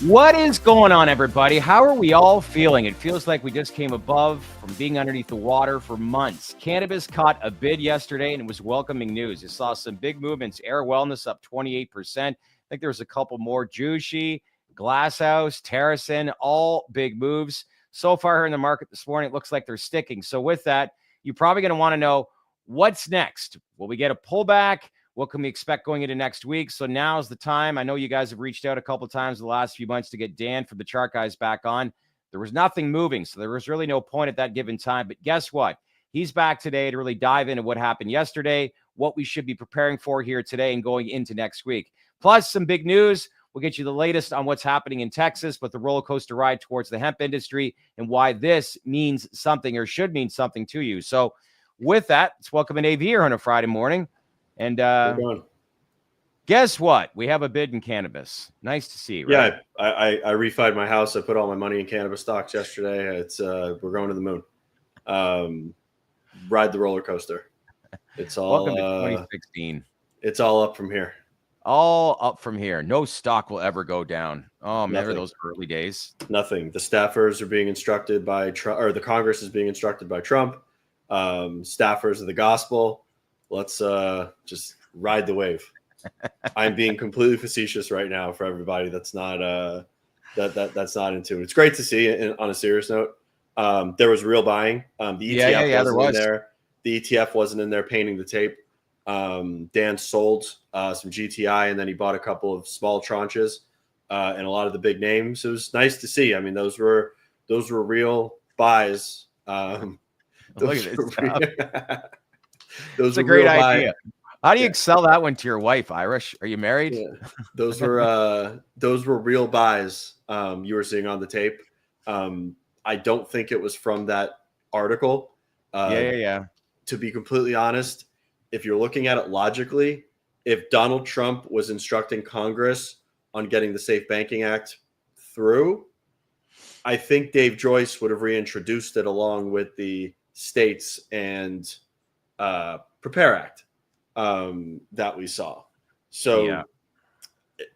What is going on, everybody? How are we all feeling? It feels like we just came above from being underneath the water for months. Cannabis caught a bid yesterday, and it was welcoming news. It saw some big movements. Ayr Wellness up 28%. I think there was a couple more. Jushi, Glasshouse, TerrAscend, all big moves. So far here in the market this morning, it looks like they're sticking. So with that, you're probably going to want to know what's next. Will we get a pullback? What can we expect going into next week? So now's the time. I know you guys have reached out a couple of times in the last few months to get Dan from the chart guys back on. There was nothing moving, so there was really no point at that given time. But guess what? He's back today to really dive into what happened yesterday, what we should be preparing for here today and going into next week. Plus some big news. We'll get you the latest on what's happening in Texas with the roller coaster ride towards the hemp industry and why this means something or should mean something to you. So with that, let's welcome an AV here on a Friday morning. And guess what? We have a bid in cannabis. Nice to see, right? Yeah, I refied my house. I put all my money in cannabis stocks yesterday. It's we're going to the moon. Ride the roller coaster. It's all welcome to 2016. It's all up from here. All up from here. No stock will ever go down. Oh, remember those early days? Nothing. The staffers are being instructed by Trump, or the Congress is being instructed by Trump. Staffers of the gospel. Let's just ride the wave. I'm being completely facetious right now for everybody that's not that's not into it. It's great to see. And on a serious note, there was real buying. The ETF wasn't in there. The ETF wasn't in there painting the tape. Dan sold some GTI, and then he bought a couple of small tranches and a lot of the big names. It was nice to see. I mean, those were real buys. Those are a great idea. How do you sell that one to your wife, Irish? Are you married? Yeah. Those were real buys you were seeing on the tape. I don't think it was from that article. Yeah. To be completely honest, if you're looking at it logically, if Donald Trump was instructing Congress on getting the Safe Banking Act through, I think Dave Joyce would have reintroduced it along with the states and Prepare Act that we saw. So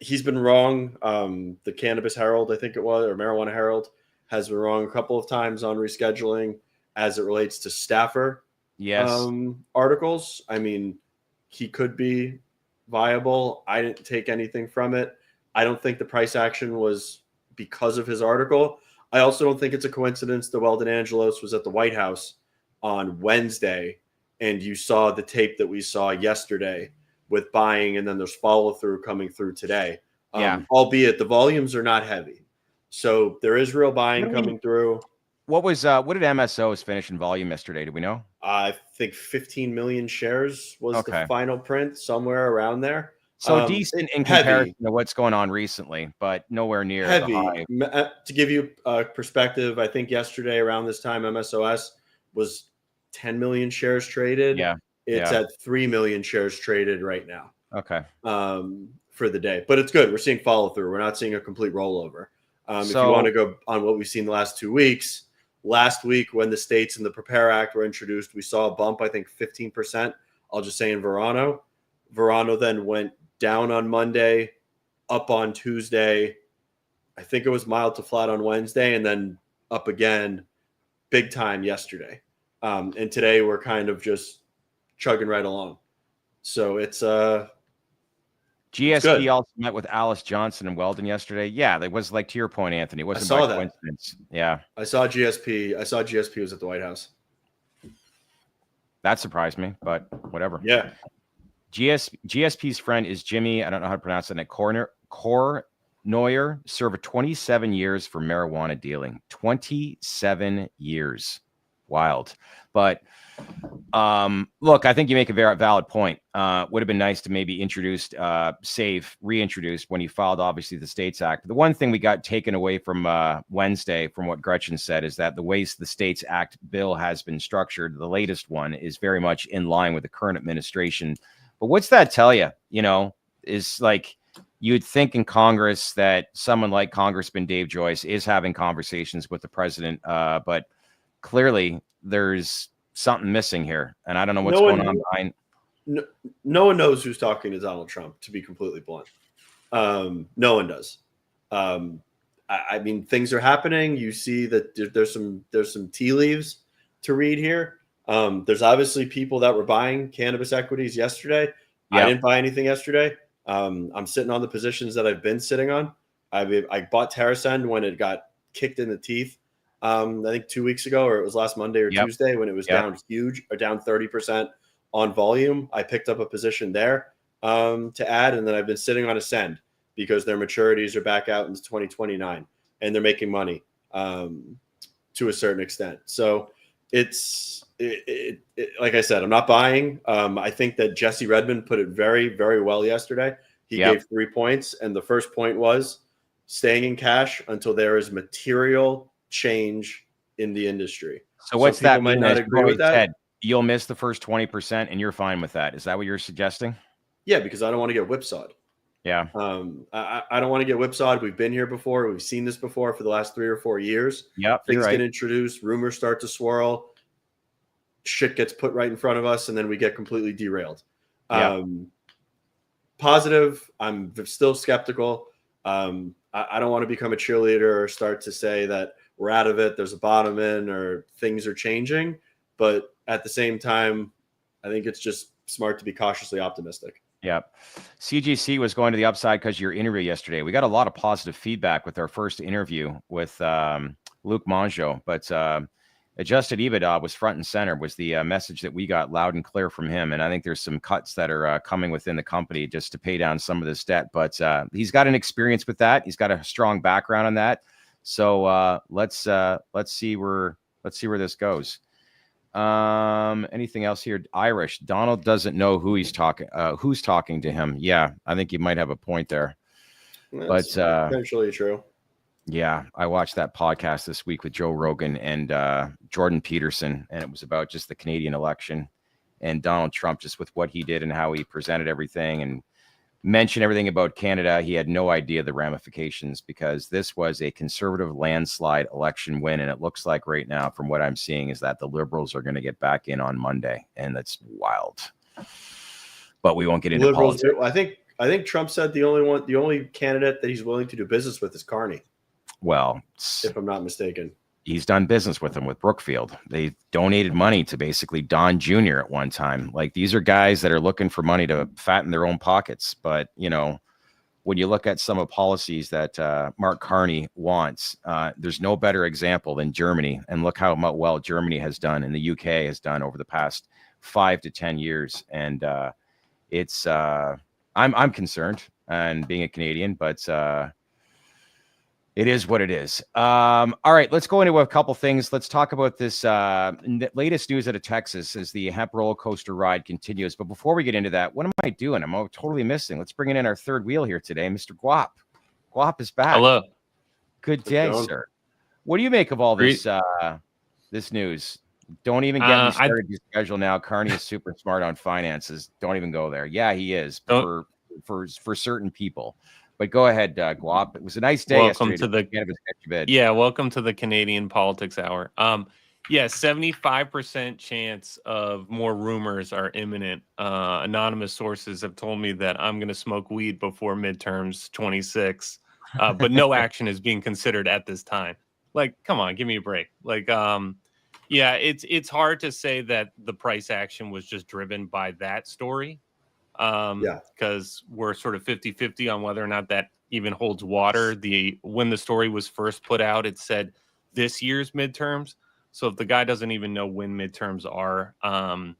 he's been wrong. The Cannabis Herald, I think it was, or Marijuana Herald, has been wrong a couple of times on rescheduling as it relates to staffer articles. I mean, he could be viable. I didn't take anything from it. I don't think the price action was because of his article. I also don't think it's a coincidence that Weldon Angelos was at the White House on Wednesday, and you saw the tape that we saw yesterday with buying, and then there's follow through coming through today. Albeit the volumes are not heavy, so there is real buying coming through. What did MSOS finish in volume yesterday? Do we know? I think 15 million shares was the final print, somewhere around there. So decent in comparison to what's going on recently, but nowhere near heavy. The high. To give you a perspective, I think yesterday around this time, MSOS was 10 million shares traded. Yeah. It's at 3 million shares traded right now. Okay. For the day. But it's good. We're seeing follow through. We're not seeing a complete rollover. If you want to go on what we've seen the last 2 weeks, last week when the states and the Prepare Act were introduced, we saw a bump, I think 15%. I'll just say in Verano. Verano then went down on Monday, up on Tuesday. I think it was mild to flat on Wednesday, and then up again big time yesterday. And today we're kind of just chugging right along. So it's GSP also met with Alice Johnson and Weldon yesterday. Yeah, it was like, to your point, Anthony. It wasn't by coincidence. Yeah. I saw GSP was at the White House. That surprised me, but whatever. Yeah. GSP's friend is Jimmy. I don't know how to pronounce it. Kornoyer served 27 years for marijuana dealing. 27 years. Wild. But look, I think you make a very valid point. Would have been nice to maybe reintroduced when he filed, obviously, the States Act. The one thing we got taken away from Wednesday, from what Gretchen said, is that the ways the States Act bill has been structured, the latest one, is very much in line with the current administration. But what's that tell you? You know, is like, you'd think in Congress that someone like Congressman Dave Joyce is having conversations with the president, but clearly there's something missing here, and I don't know what's going on behind. No one knows who's talking to Donald Trump, to be completely blunt. No one does. I mean, things are happening. You see that there's some tea leaves to read here. There's obviously people that were buying cannabis equities yesterday. Yep. I didn't buy anything yesterday. I'm sitting on the positions that I've been sitting on. I bought TerrAscend when it got kicked in the teeth. I think 2 weeks ago, or it was last Monday or Tuesday, when it was down huge, or down 30% on volume. I picked up a position there to add, and then I've been sitting on Ascend because their maturities are back out into 2029 and they're making money to a certain extent. So it's like I said, I'm not buying. I think that Jesse Redmond put it very, very well yesterday. He gave 3 points, and the first point was staying in cash until there is material change in the industry. So what's that mean? Might not agree with that. Said, you'll miss the first 20% and you're fine with that. Is that what you're suggesting? Yeah, because I don't want to get whipsawed. Yeah. I don't want to get whipsawed. We've been here before. We've seen this before for the last 3 or 4 years. Yep. Things get introduced, rumors start to swirl, shit gets put right in front of us, and then we get completely derailed. Yep. Positive, I'm still skeptical. I don't want to become a cheerleader or start to say that we're out of it, there's a bottom in, or things are changing. But at the same time, I think it's just smart to be cautiously optimistic. Yep. CGC was going to the upside because of your interview yesterday. We got a lot of positive feedback with our first interview with Luc Mongeau, but adjusted EBITDA was front and center, was the message that we got loud and clear from him. And I think there's some cuts that are coming within the company just to pay down some of this debt. But he's got an experience with that. He's got a strong background on that. So let's see where this goes. Anything else here? Irish Donald doesn't know who's talking to him. Yeah, I think you might have a point there. That's potentially true. Yeah, I watched that podcast this week with Joe Rogan and Jordan Peterson, and it was about just the Canadian election and Donald Trump, just with what he did and how he presented everything and mentioned everything about Canada. He had no idea the ramifications, because this was a conservative landslide election win. And it looks like right now, from what I'm seeing, is that the Liberals are going to get back in on Monday. And that's wild. But we won't get into Liberals. politics. I think Trump said the only candidate that he's willing to do business with is Carney. Well, if I'm not mistaken. He's done business with them, with Brookfield. They donated money to basically Don Jr. at one time. Like, these are guys that are looking for money to fatten their own pockets. But, you know, when you look at some of the policies that Mark Carney wants, there's no better example than Germany. And look how well Germany has done and the UK has done over the past 5 to 10 years. And it's I'm concerned, and being a Canadian, but it is what it is. All right, let's go into a couple things. Let's talk about this latest news out of Texas as the hemp roller coaster ride continues. But before we get into that, what am I doing? I'm totally missing. Let's bring in our third wheel here today, Mr. Guap. Guap is back. Hello. Good day, sir. What do you make of all this this news? Don't even get me started with schedule now. Carney is super smart on finances. Don't even go there. Yeah, he is for certain people. But go ahead, Guap. It was a nice day. Welcome to the Cannabis. Yeah, welcome to the Canadian Politics Hour. Yeah, 75% chance of more rumors are imminent. Anonymous sources have told me that I'm going to smoke weed before midterms 26, but no action is being considered at this time. Like, come on, give me a break. Like, yeah, it's hard to say that the price action was just driven by that story. Because we're sort of 50-50 on whether or not that even holds water. When the story was first put out, it said this year's midterms. So if the guy doesn't even know when midterms are, I'm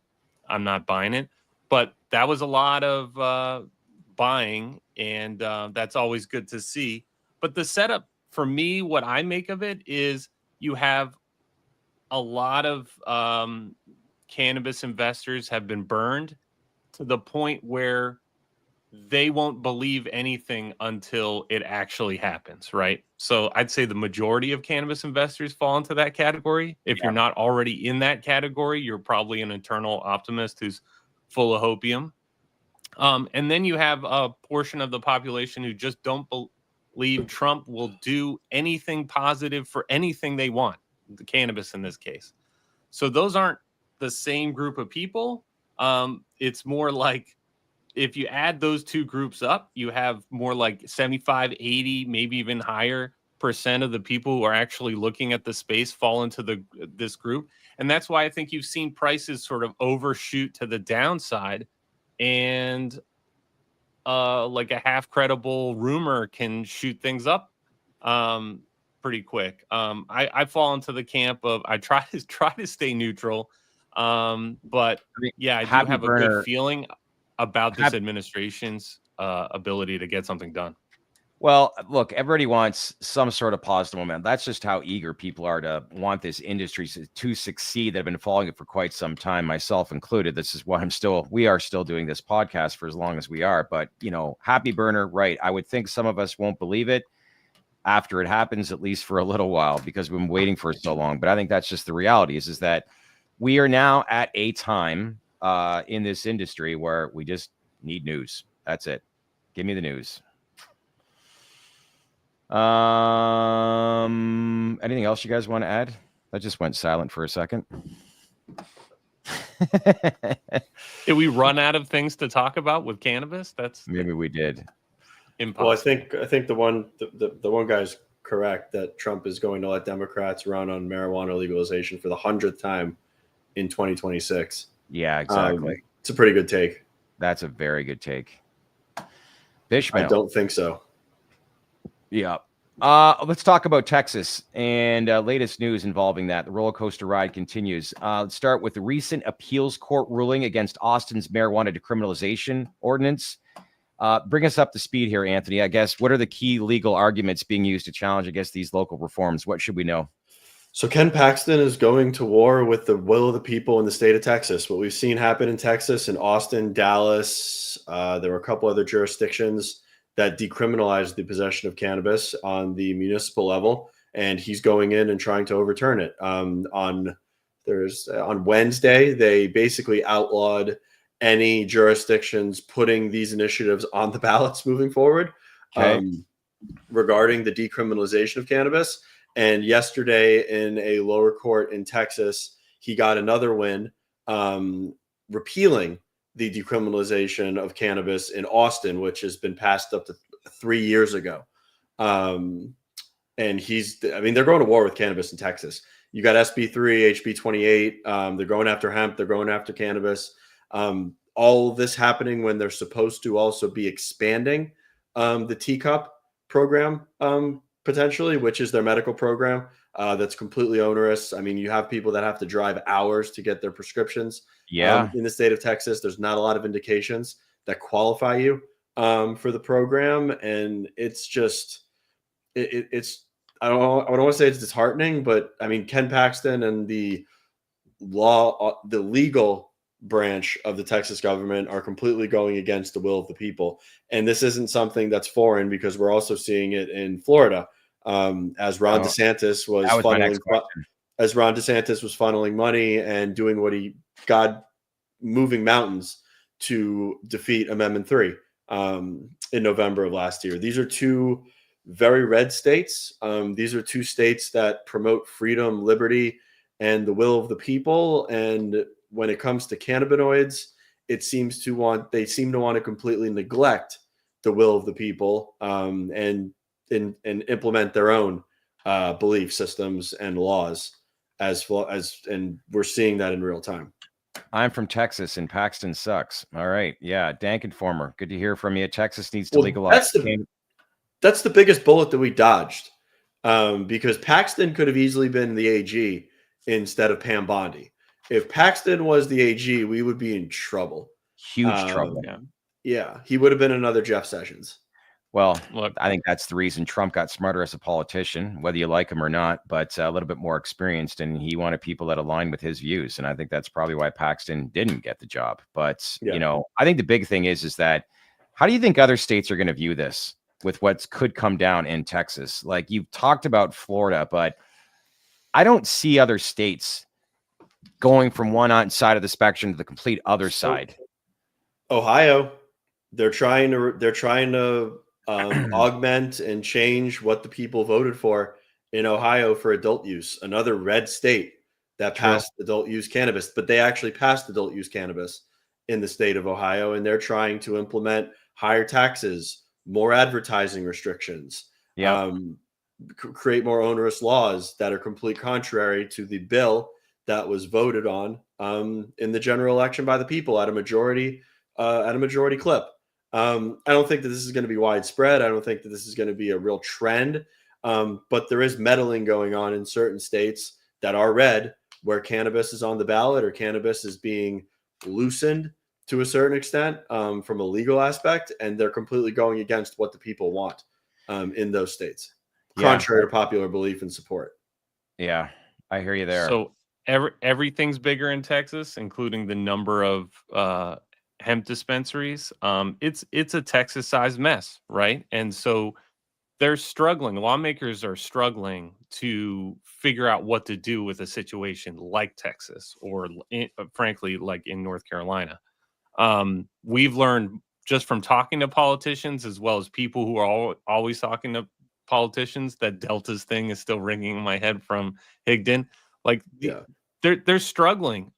not buying it. But that was a lot of buying, and that's always good to see. But the setup for me, what I make of it is you have a lot of cannabis investors have been burned to the point where they won't believe anything until it actually happens, right? So I'd say the majority of cannabis investors fall into that category. If you're not already in that category, you're probably an eternal optimist who's full of hopium. And then you have a portion of the population who just don't believe Trump will do anything positive for anything they want, the cannabis in this case. So those aren't the same group of people. It's more like, if you add those two groups up, you have more like 75, 80, maybe even higher 5% of the people who are actually looking at the space fall into this group. And that's why I think you've seen prices sort of overshoot to the downside, and like a half credible rumor can shoot things up pretty quick. I fall into the camp of I try to stay neutral. But yeah, I do have a good feeling about this administration's ability to get something done. Well, look, everybody wants some sort of positive momentum. That's just how eager people are to want this industry to succeed. That have been following it for quite some time, myself included. This is why we are still doing this podcast for as long as we are. But, you know, happy burner, right? I would think some of us won't believe it after it happens, at least for a little while, because we've been waiting for so long. But I think that's just the reality is that we are now at a time in this industry where we just need news. That's it. Give me the news. Anything else you guys want to add? That just went silent for a second. Did we run out of things to talk about with cannabis? Maybe we did. Impossible. Well, I think the one guy's correct that Trump is going to let Democrats run on marijuana legalization for the 100th time in 2026. Yeah, exactly. It's a pretty good take. That's a very good take. Bishman. I don't think so. Yeah. Let's talk about Texas and latest news involving that. The roller coaster ride continues. Let's start with the recent appeals court ruling against Austin's marijuana decriminalization ordinance. Bring us up to speed here, Anthony. I guess, what are the key legal arguments being used to challenge against these local reforms? What should we know? So Ken Paxton is going to war with the will of the people in the state of Texas. What we've seen happen in Texas, in Austin, Dallas, there were a couple other jurisdictions that decriminalized the possession of cannabis on the municipal level, and he's going in and trying to overturn it. On Wednesday, they basically outlawed any jurisdictions putting these initiatives on the ballots moving forward regarding the decriminalization of cannabis. And yesterday, in a lower court in Texas, he got another win, repealing the decriminalization of cannabis in Austin, which has been passed up to 3 years ago. And they're going to war with cannabis in Texas. You got SB3, HB 28. They're going after hemp. They're going after cannabis. All this happening when they're supposed to also be expanding the Teacup program potentially, which is their medical program that's completely onerous. I mean, you have people that have to drive hours to get their prescriptions. In the state of Texas, there's not a lot of indications that qualify you for the program, and it's just it's I don't want to say it's disheartening, but I mean, Ken Paxton and the legal branch of the Texas government are completely going against the will of the people, and this isn't something that's foreign because we're also seeing it in Florida as Ron DeSantis was funneling money and doing what moving mountains to defeat Amendment 3 in November of last year. These are two very red states. These are two states that promote freedom, liberty, and the will of the people. And when it comes to cannabinoids, they seem to want to completely neglect the will of the people and implement their own belief systems and laws and we're seeing that in real time. I'm from Texas and Paxton sucks. All right. Yeah. Dank Informer. Good to hear from you. Texas needs to legalize. That's the biggest bullet that we dodged because Paxton could have easily been the AG instead of Pam Bondi. If Paxton was the AG, we would be in trouble. Huge trouble. Yeah. He would have been another Jeff Sessions. Well, look, I think that's the reason Trump got smarter as a politician, whether you like him or not, but a little bit more experienced, and he wanted people that align with his views. And I think that's probably why Paxton didn't get the job. But, I think the big thing is that how do you think other states are going to view this with what could come down in Texas? Like you've talked about Florida, but I don't see other states going from one side of the spectrum to the complete other side. Ohio, they're trying to augment and change what the people voted for in Ohio for adult use, another red state that passed adult use cannabis, but they actually passed adult use cannabis in the state of Ohio, and they're trying to implement higher taxes, more advertising restrictions. create more onerous laws that are complete contrary to the bill that was voted on in the general election by the people at a majority clip. I don't think that this is going to be widespread. I don't think that this is going to be a real trend. But there is meddling going on in certain states that are red, where cannabis is on the ballot or cannabis is being loosened to a certain extent from a legal aspect, and they're completely going against what the people want in those states, contrary to popular belief and support. Yeah, I hear you there. So everything's bigger in Texas, including the number of hemp dispensaries. It's a Texas-sized mess, right? And so they're struggling. Lawmakers are struggling to figure out what to do with a situation like Texas, or frankly, like in North Carolina. We've learned just from talking to politicians, as well as people who are always talking to politicians, that Delta's thing is still ringing in my head from Higdon. Like, they're struggling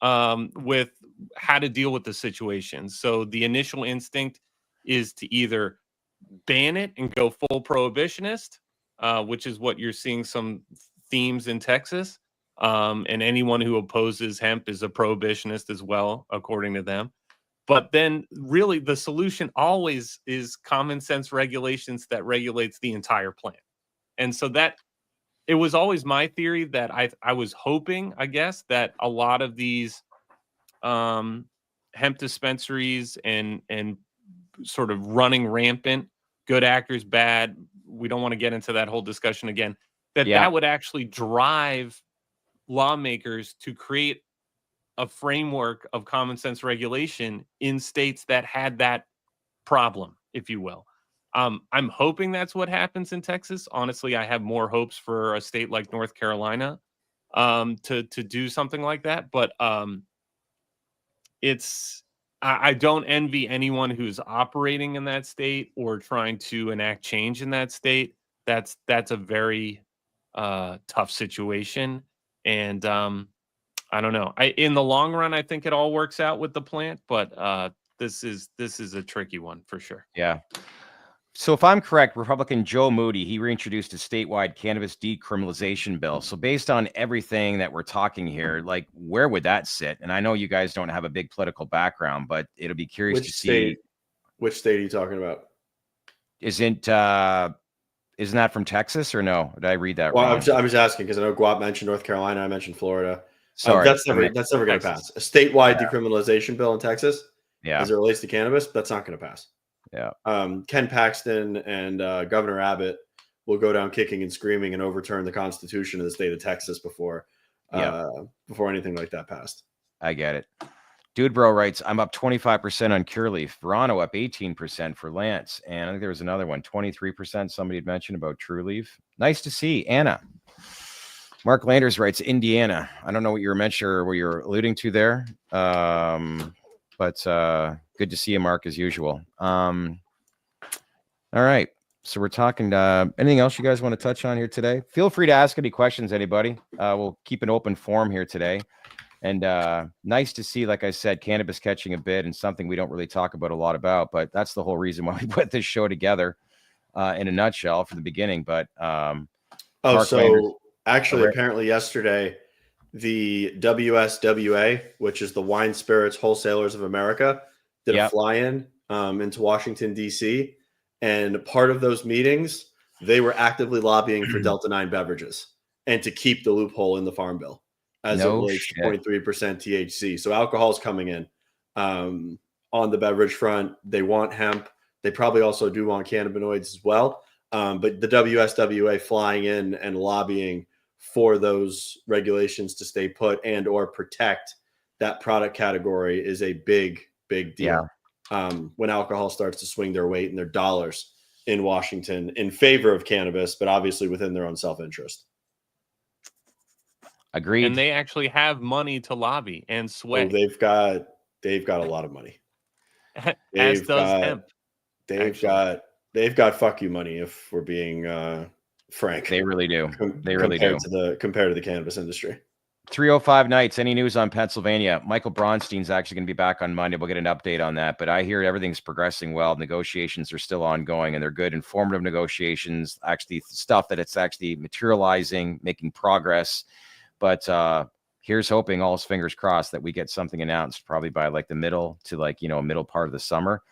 with how to deal with the situation. So the initial instinct is to either ban it and go full prohibitionist, which is what you're seeing some themes in Texas. And anyone who opposes hemp is a prohibitionist as well, according to them. But then really the solution always is common sense regulations that regulates the entire plant. And so that it was always my theory that I was hoping, I guess, that a lot of these hemp dispensaries and sort of running rampant, good actors, bad, we don't want to get into that whole discussion again, that would actually drive lawmakers to create a framework of common sense regulation in states that had that problem, if you will. I'm hoping that's what happens in Texas. Honestly, I have more hopes for a state like North Carolina to do something like that. But I don't envy anyone who's operating in that state or trying to enact change in that state. That's a very tough situation. And I don't know. In the long run, I think it all works out with the plant, but this is a tricky one for sure. Yeah. So if I'm correct, Republican Joe Moody, he reintroduced a statewide cannabis decriminalization bill. So based on everything that we're talking here, like, where would that sit? And I know you guys don't have a big political background, but it'll be curious to see. Which state are you talking about? Isn't that from Texas or no? Did I read that wrong? I'm just asking because I know Guap mentioned North Carolina. I mentioned Florida. Sorry, that's never going to pass. A statewide decriminalization bill in Texas, as it relates to cannabis, that's not going to pass. Yeah. Ken Paxton and Governor Abbott will go down kicking and screaming and overturn the Constitution of the state of Texas before anything like that passed. I get it. Dude Bro writes, I'm up 25% on Cureleaf. Verano up 18% for Lance. And I think there was another one, 23% somebody had mentioned about Trulieve. Nice to see. Anna. Mark Landers writes, Indiana. I don't know what you're mentioning or what you're alluding to there. But good to see you, Mark, as usual. All right. So we're talking anything else you guys want to touch on here today? Feel free to ask any questions, anybody. We'll keep an open forum here today. And nice to see, like I said, cannabis catching a bid, and something we don't really talk about a lot about, but that's the whole reason why we put this show together in a nutshell from the beginning. But apparently yesterday, the WSWA, which is the Wine Spirits Wholesalers of America, did a fly-in into Washington, D.C., and part of those meetings, they were actively lobbying for Delta 9 beverages and to keep the loophole in the Farm Bill as it relates to 0.3% THC. So alcohol is coming in on the beverage front. They want hemp. They probably also do want cannabinoids as well. But the WSWA flying in and lobbying for those regulations to stay put and or protect that product category is a big deal. When alcohol starts to swing their weight and their dollars in Washington in favor of cannabis, but obviously within their own self-interest. Agreed. And they actually have money to lobby and sway. They've got a lot of money. As does hemp. They've got fuck you money, if we're being frank. They really do. They really do. Compared to the cannabis industry. 305 nights. Any news on Pennsylvania? Michael Bronstein's actually going to be back on Monday. We'll get an update on that. But I hear everything's progressing well. Negotiations are still ongoing, and they're good, informative negotiations. Actually, stuff that it's actually materializing, making progress. But here's hoping, all fingers crossed, that we get something announced probably by like the middle to middle part of the summer.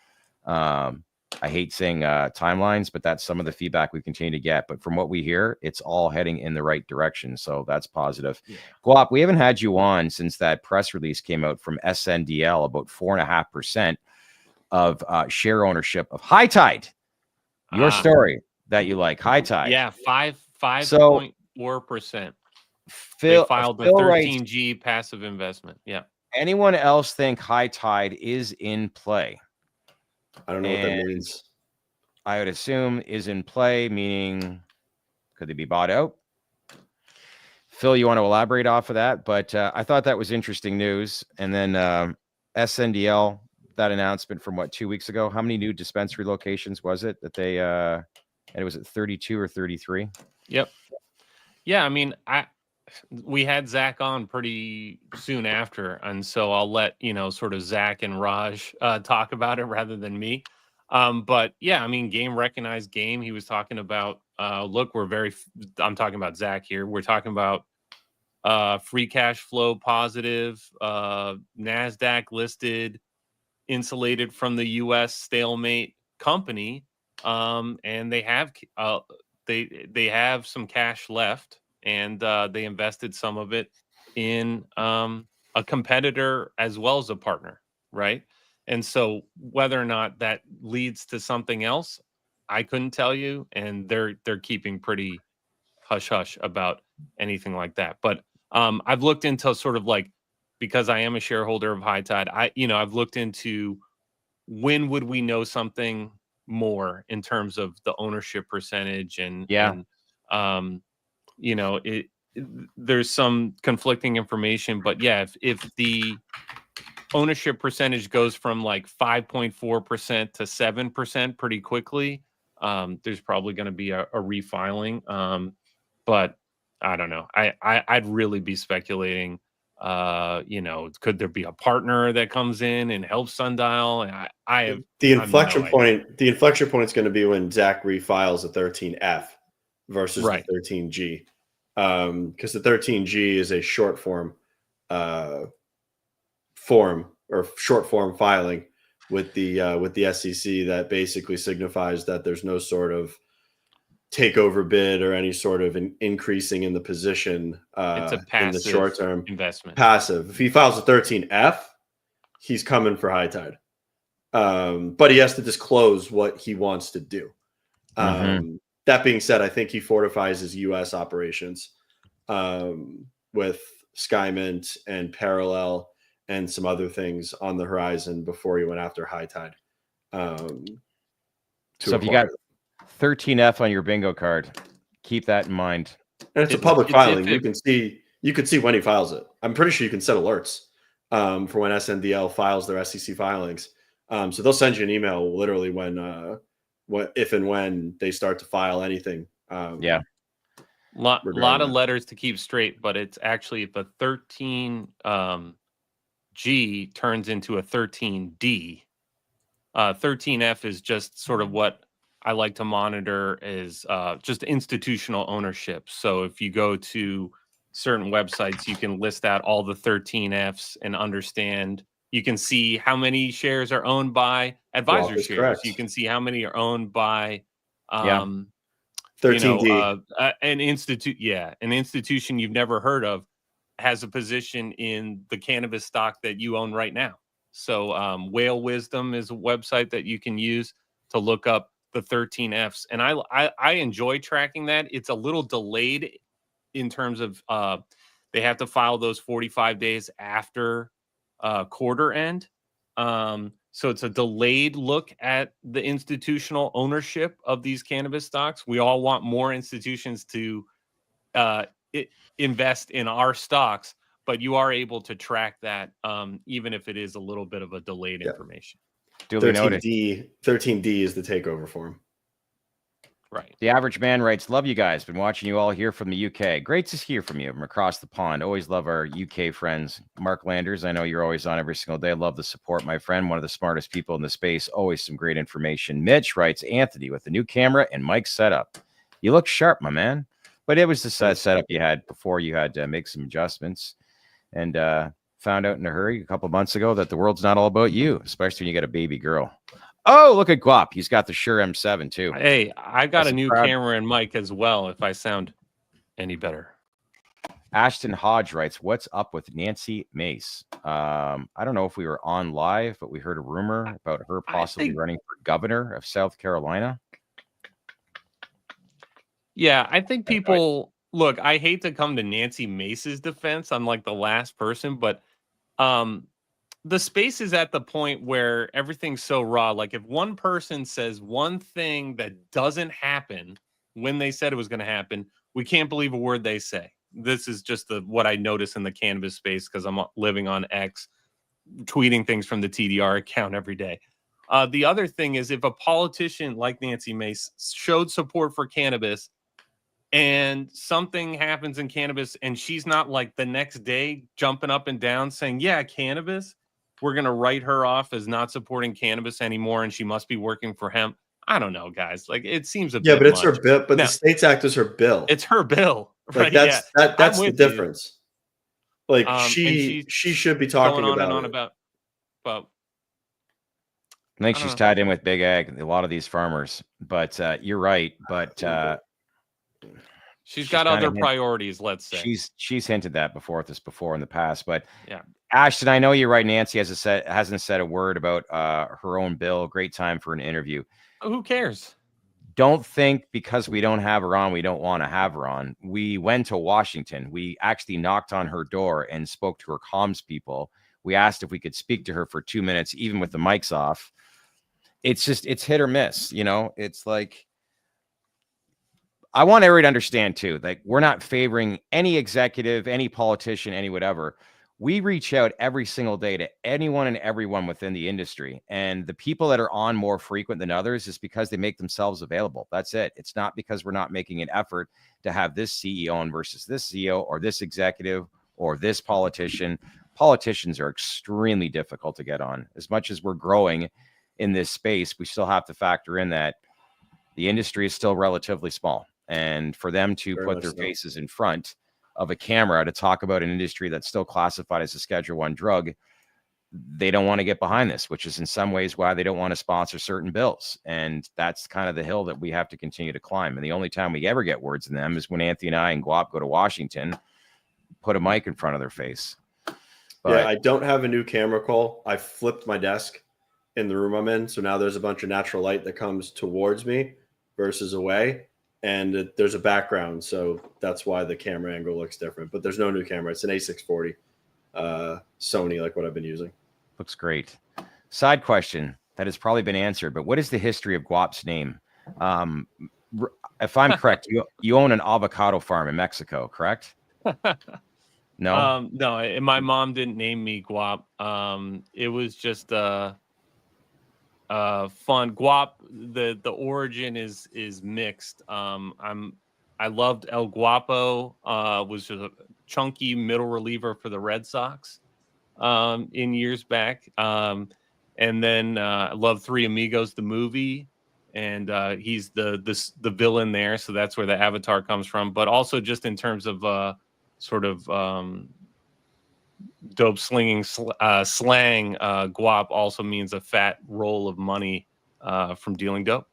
I hate saying timelines, but that's some of the feedback we continue to get. But from what we hear, it's all heading in the right direction. So that's positive. Yeah. Guap, we haven't had you on since that press release came out from SNDL about 4.5% of share ownership of High Tide. Your story that you like, High Tide. Yeah, 5.4%. They filed the 13G passive investment. Yeah. Anyone else think High Tide is in play? I don't know what that means. I would assume is in play, meaning could they be bought out? Phil, you want to elaborate off of that? But I thought that was interesting news. And then SNDL, that announcement from 2 weeks ago. How many new dispensary locations was it that they and it was at 32 or 33? Yep. Yeah, I mean, we had Zach on pretty soon after, and so I'll let sort of Zach and Raj talk about it rather than me. But yeah, I mean, game recognized game. He was talking about look, I'm talking about Zach here. We're talking about free cash flow positive, NASDAQ listed, insulated from the US stalemate company, and they have they have some cash left. And they invested some of it in a competitor as well as a partner, right? And so whether or not that leads to something else, I couldn't tell you. And they're keeping pretty hush hush about anything like that. But I've looked into sort of like, because I am a shareholder of High Tide, I've looked into when would we know something more in terms of the ownership percentage and there's some conflicting information, but yeah, if the ownership percentage goes from like 5.4% to 7% pretty quickly, there's probably going to be a refiling. But I don't know. I'd really be speculating. Could there be a partner that comes in and helps Sundial? The inflection point. The inflection point is going to be when Zach refiles the 13F versus the 13G. Because the 13G is a short form filing with the SEC that basically signifies that there's no sort of takeover bid or any sort of increasing in the position it's a passive in the short term investment. Passive. If he files a 13F, he's coming for High Tide. But he has to disclose what he wants to do. That being said, I think he fortifies his U.S. operations with Skymint and Parallel and some other things on the horizon before he went after High Tide. So if you got 13F on your bingo card, keep that in mind. And it's a public filing. You can see when he files it. I'm pretty sure you can set alerts for when SNDL files their SEC filings. So they'll send you an email literally if and when they start to file anything. Lot of letters to keep straight, but it's actually if a 13G turns into a 13D, 13F is just sort of what I like to monitor is just institutional ownership. So if you go to certain websites, you can list out all the 13Fs and understand. You can see how many shares are owned by advisor shares. Correct. You can see how many are owned by 13D. An institution you've never heard of has a position in the cannabis stock that you own right now. So Whale Wisdom is a website that you can use to look up the 13Fs. And I enjoy tracking that. It's a little delayed in terms of they have to file those 45 days after quarter end. So it's a delayed look at the institutional ownership of these cannabis stocks. We all want more institutions to invest in our stocks, but you are able to track that even if it is a little bit of a delayed information. 13D is the takeover form. Right. The average man writes, love you guys. Been watching you all here from the UK. Great to hear from you from across the pond. Always love our UK friends. Mark Landers, I know you're always on every single day. Love the support, my friend. One of the smartest people in the space. Always some great information. Mitch writes, Anthony, with the new camera and mic setup. You look sharp, my man. But it was the setup you had before. You had to make some adjustments. And found out in a hurry a couple of months ago that the world's not all about you, especially when you got a baby girl. Oh, look at Guap. He's got the Shure M7 too. Hey, I got a new camera and mic as well, if I sound any better. Ashton Hodge writes, what's up with Nancy Mace? I don't know if we were on live, but we heard a rumor about her possibly running for governor of South Carolina. Yeah, I think people look, I hate to come to Nancy Mace's defense. I'm like the last person, but the space is at the point where everything's so raw. Like if one person says one thing that doesn't happen when they said it was going to happen, we can't believe a word they say. This is just what I notice in the cannabis space because I'm living on X, tweeting things from the TDR account every day. The other thing is if a politician like Nancy Mace showed support for cannabis and something happens in cannabis and she's not like the next day jumping up and down saying, yeah, cannabis, we're going to write her off as not supporting cannabis anymore and she must be working for hemp. I don't know, guys. Like it seems a bit but it's much. her bill. But now, the States Act is her bill. It's her bill. Like right? that's the difference. Like she should be talking going on about and on it. about. I think she's tied in with Big Ag, a lot of these farmers. But you're right. But she's got other priorities, let's say. She's hinted that before in the past. But yeah, Ashton, I know you're right. Nancy hasn't said a word about her own bill. Great time for an interview. Who cares? Don't think because we don't have her on, we don't want to have her on. We went to Washington. We actually knocked on her door and spoke to her comms people. We asked if we could speak to her for 2 minutes, even with the mics off. It's hit or miss. You know, it's like, I want everybody to understand too, like we're not favoring any executive, any politician, any whatever. We reach out every single day to anyone and everyone within the industry. And the people that are on more frequent than others is because they make themselves available. That's it. It's not because we're not making an effort to have this CEO on versus this CEO or this executive or this politician. Politicians are extremely difficult to get on. As much as we're growing in this space, we still have to factor in that the industry is still relatively small. And for them to put their faces in front of a camera to talk about an industry that's still classified as a Schedule I drug, they don't want to get behind this, which is in some ways why they don't want to sponsor certain bills. And that's kind of the hill that we have to continue to climb. And the only time we ever get words in them is when Anthony and I and Guap go to Washington, put a mic in front of their face. But, yeah, I don't have a new camera call. I flipped my desk in the room I'm in. So now there's a bunch of natural light that comes towards me versus away. And there's a background, so that's why the camera angle looks different. But there's no new camera. It's an A640 Sony, like what I've been using. Looks great. Side question that has probably been answered, but what is the history of Guap's name? If I'm correct, you own an avocado farm in Mexico, correct? No? No, my mom didn't name me Guap. It was just fun. Guap, the origin is mixed. I loved El Guapo, was just a chunky middle reliever for the Red Sox in years back. And then I love Three Amigos, the movie, and he's the villain there, so that's where the avatar comes from. But also just in terms of sort of dope slinging slang, guap also means a fat roll of money from dealing dope.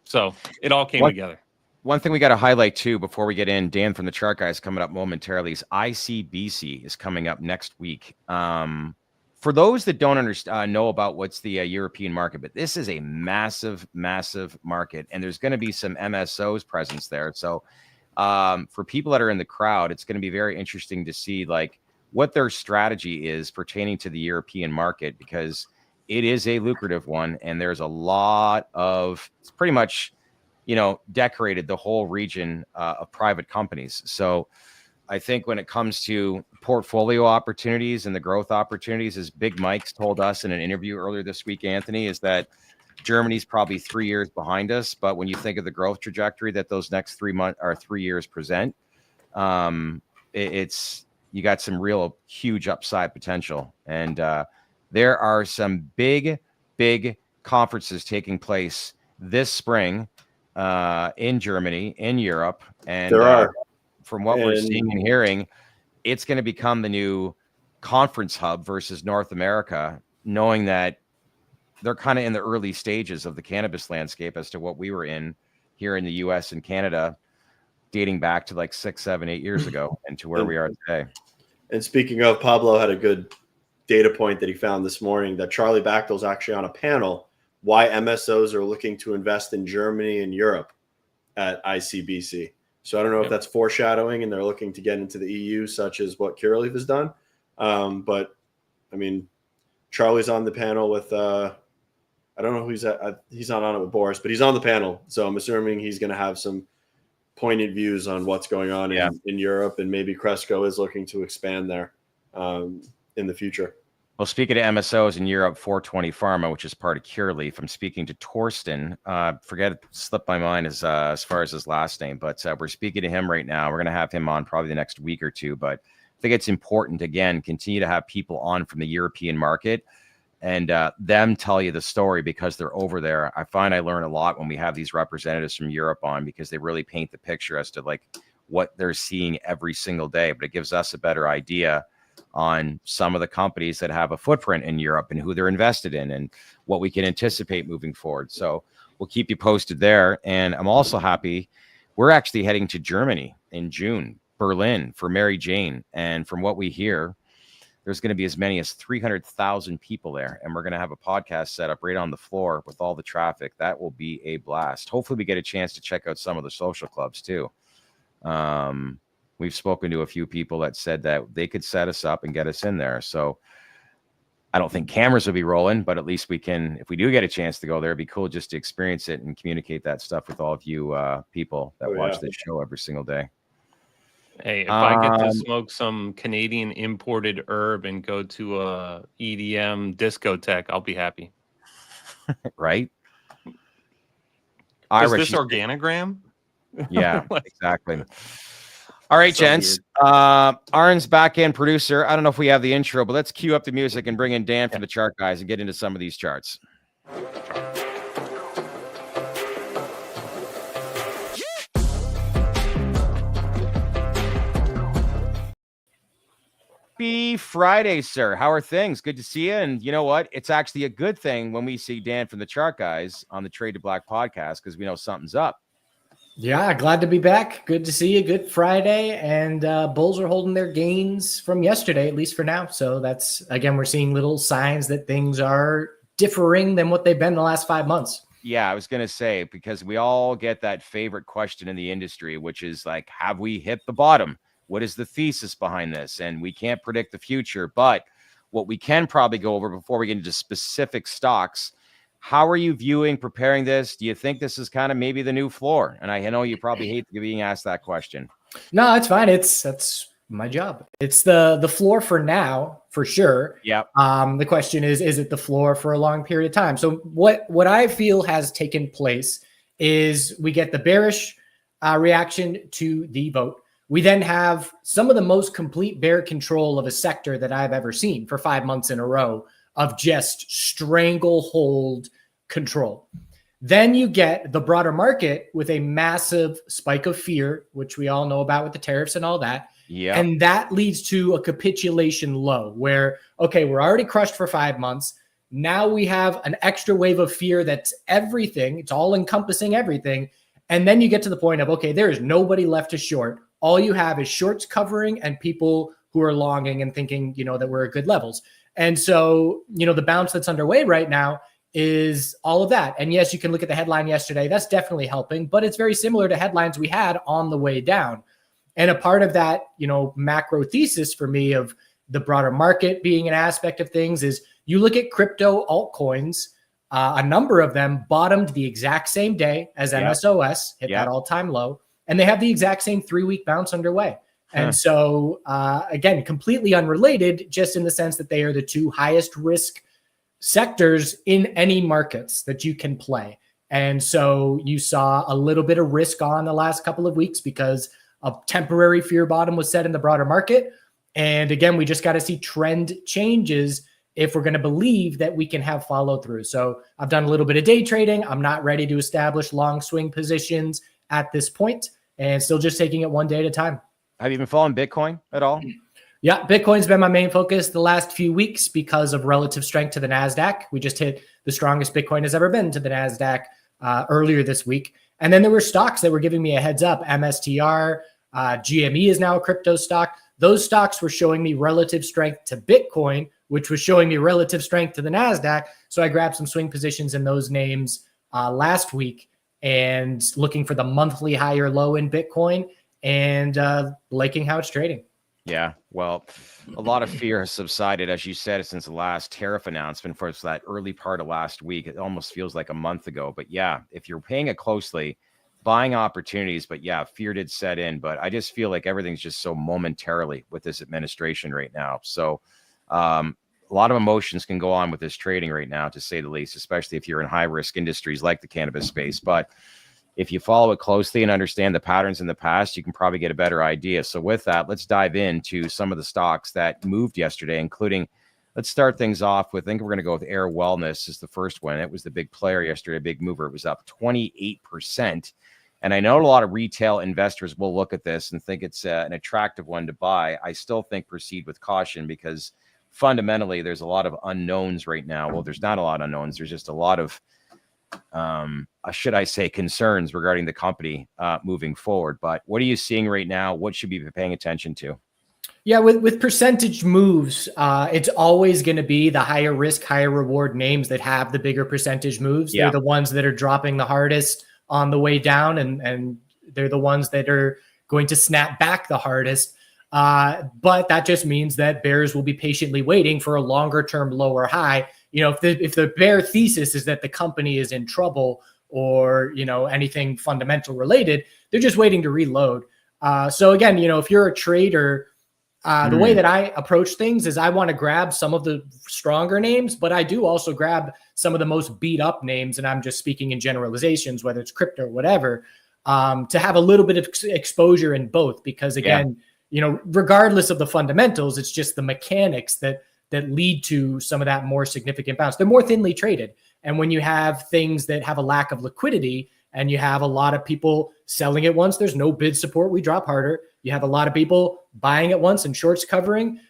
So it all came together. One thing we got to highlight too before we get in, Dan from the Chart Guys coming up momentarily, is ICBC is coming up next week. For those that don't know about what's the European market, but this is a massive, massive market, and there's going to be some MSOs presence there. So for people that are in the crowd, it's going to be very interesting to see like what their strategy is pertaining to the European market, because it is a lucrative one, and there's a lot of, it's pretty much, you know, decorated the whole region of private companies. So I think when it comes to portfolio opportunities and the growth opportunities, as Big Mike's told us in an interview earlier this week, Anthony, is that Germany's probably 3 years behind us, but when you think of the growth trajectory that those next 3 months or 3 years present, it's you got some real huge upside potential. And there are some big conferences taking place this spring in Germany, in Europe, and there are. From what we're seeing and hearing, it's going to become the new conference hub versus North America, knowing that they're kind of in the early stages of the cannabis landscape as to what we were in here in the US and Canada, dating back to like 6, 7, 8 years ago and to where we are today. And speaking of, Pablo had a good data point that he found this morning that Charlie Bachtel's actually on a panel why MSOs are looking to invest in Germany and Europe at ICBC. So I don't know if that's foreshadowing and they're looking to get into the EU, such as what Trulieve has done. But I mean, Charlie's on the panel with, I don't know who he's not on it with Boris, but he's on the panel. So I'm assuming he's going to have some pointed views on what's going on in Europe, and maybe Cresco is looking to expand there in the future. Well, speaking of MSOs in Europe, 420 Pharma, which is part of Trulieve, I'm speaking to Torsten. Forget it slipped my mind as far as his last name, but we're speaking to him right now. We're going to have him on probably the next week or two, but I think it's important, again, continue to have people on from the European market and them tell you the story because they're over there. I find I learn a lot when we have these representatives from Europe on because they really paint the picture as to like what they're seeing every single day, but it gives us a better idea on some of the companies that have a footprint in Europe and who they're invested in and what we can anticipate moving forward. So we'll keep you posted there. And I'm also happy we're actually heading to Germany in June, Berlin for Mary Jane. And from what we hear, there's going to be as many as 300,000 people there. And we're going to have a podcast set up right on the floor with all the traffic. That will be a blast. Hopefully we get a chance to check out some of the social clubs too. We've spoken to a few people that said that they could set us up and get us in there. So I don't think cameras will be rolling, but at least we can, if we do get a chance to go there, it'd be cool just to experience it and communicate that stuff with all of you people that watch this show every single day. Hey, if I get to smoke some Canadian imported herb and go to a EDM discotheque, I'll be happy. Right? Is this organogram? Yeah, exactly. All right, gents. Arn's back end producer. I don't know if we have the intro, but let's cue up the music and bring in Dan from the chart guys and get into some of these charts. Happy Friday, sir. How are things? Good to see you. And you know what? It's actually a good thing when we see Dan from the chart guys on the Trade to Black podcast because we know something's up. Yeah, glad to be back. Good to see you. Good Friday. And bulls are holding their gains from yesterday, at least for now. So that's, again, we're seeing little signs that things are differing than what they've been the last 5 months. Yeah, I was going to say, because we all get that favorite question in the industry, which is like, have we hit the bottom? What is the thesis behind this? And we can't predict the future. But what we can probably go over before we get into specific stocks, how are you viewing preparing this? Do you think this is kind of maybe the new floor? And I know you probably hate being asked that question. No, it's fine. That's my job. It's the floor for now, for sure. Yeah. The question is it the floor for a long period of time? So what I feel has taken place is we get the bearish reaction to the vote. We then have some of the most complete bear control of a sector that I've ever seen for 5 months in a row of just stranglehold control. Then you get the broader market with a massive spike of fear, which we all know about with the tariffs and all that. Yeah. And that leads to a capitulation low where, okay, we're already crushed for 5 months. Now we have an extra wave of fear that's everything. It's all encompassing everything. And then you get to the point of, okay, there is nobody left to short. All you have is shorts covering and people who are longing and thinking, that we're at good levels. And so, the bounce that's underway right now is all of that. And yes, you can look at the headline yesterday. That's definitely helping, but it's very similar to headlines we had on the way down. And a part of that, macro thesis for me of the broader market being an aspect of things is you look at crypto altcoins, a number of them bottomed the exact same day as MSOS, hit that all-time low, and they have the exact same 3-week bounce underway. And so, again, completely unrelated, just in the sense that they are the two highest risk sectors in any markets that you can play. And so you saw a little bit of risk on the last couple of weeks because a temporary fear bottom was set in the broader market. And again, we just got to see trend changes if we're going to believe that we can have follow through. So I've done a little bit of day trading. I'm not ready to establish long swing positions at this point, and still just taking it one day at a time. Have you been following Bitcoin at all? Yeah, Bitcoin's been my main focus the last few weeks because of relative strength to the NASDAQ. We just hit the strongest Bitcoin has ever been to the NASDAQ earlier this week. And then there were stocks that were giving me a heads up. MSTR, GME is now a crypto stock. Those stocks were showing me relative strength to Bitcoin, which was showing me relative strength to the NASDAQ. So I grabbed some swing positions in those names last week and looking for the monthly high or low in Bitcoin and liking how it's trading. Yeah, well, a lot of fear has subsided, as you said, since the last tariff announcement for that early part of last week. It almost feels like a month ago. But yeah, if you're paying it closely, buying opportunities, but yeah, fear did set in. But I just feel like everything's just so momentarily with this administration right now. So a lot of emotions can go on with this trading right now, to say the least, especially if you're in high risk industries like the cannabis space. But if you follow it closely and understand the patterns in the past, you can probably get a better idea. So with that, let's dive into some of the stocks that moved yesterday, including, let's start things off with, I think we're going to go with Ayr Wellness is the first one. It was the big player yesterday, a big mover. It was up 28%. And I know a lot of retail investors will look at this and think it's an attractive one to buy. I still think proceed with caution because fundamentally there's a lot of unknowns right now. Well, there's not a lot of unknowns. There's just a lot of should I say, concerns regarding the company moving forward. But what are you seeing right now? What should we be paying attention to? Yeah, with percentage moves, it's always going to be the higher risk, higher reward names that have the bigger percentage moves. Yeah. They're the ones that are dropping the hardest on the way down, and they're the ones that are going to snap back the hardest. But that just means that bears will be patiently waiting for a longer term lower high. You know, if the bear thesis is that the company is in trouble or, you know, anything fundamental related, they're just waiting to reload. So again, you know, if you're a trader, the way that I approach things is I want to grab some of the stronger names, but I do also grab some of the most beat up names. And I'm just speaking in generalizations, whether it's crypto or whatever, to have a little bit of exposure in both, because again, you know, regardless of the fundamentals, it's just the mechanics that lead to some of that more significant bounce. They're more thinly traded. And when you have things that have a lack of liquidity and you have a lot of people selling at once, there's no bid support, we drop harder. You have a lot of people buying at once and shorts covering.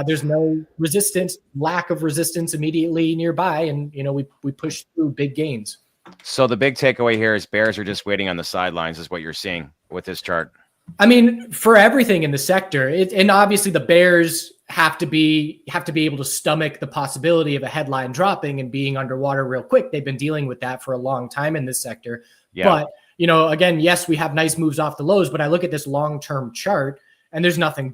There's no resistance, lack of resistance immediately nearby. And, you know, we push through big gains. So the big takeaway here is bears are just waiting on the sidelines is what you're seeing with this chart. I mean, for everything in the sector, and obviously the bears have to be able to stomach the possibility of a headline dropping and being underwater real quick. They've been dealing with that for a long time in this sector. Yeah. But, you know, again, yes, we have nice moves off the lows, but I look at this long-term chart and there's nothing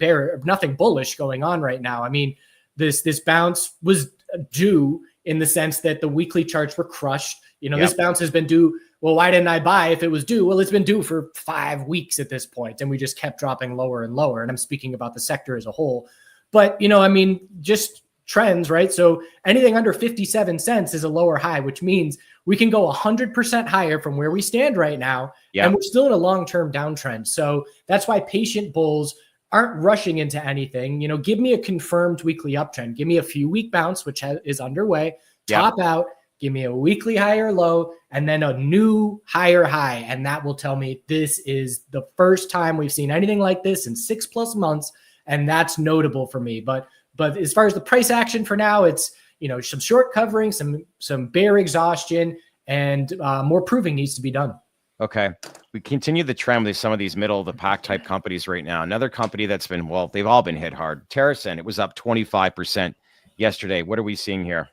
bullish going on right now. I mean, this bounce was due in the sense that the weekly charts were crushed. You know, this bounce has been due. Well, why didn't I buy if it was due? Well, it's been due for 5 weeks at this point, and we just kept dropping lower and lower. And I'm speaking about the sector as a whole. But, you know, I mean, just trends, right? So anything under 57 cents is a lower high, which means we can go 100% higher from where we stand right now. And we're still in a long-term downtrend. So that's why patient bulls aren't rushing into anything. You know, give me a confirmed weekly uptrend. Give me a few week bounce, which is underway. Top out. Give me a weekly higher low and then a new higher high. And that will tell me this is the first time we've seen anything like this in 6+ months. And that's notable for me. But as far as the price action for now, it's, you know, some short covering, some bear exhaustion, and more proving needs to be done. Okay. We continue the trend with some of these middle of the pack type companies right now. Another company that's been, well, they've all been hit hard. TerrAscend, it was up 25% yesterday. What are we seeing here?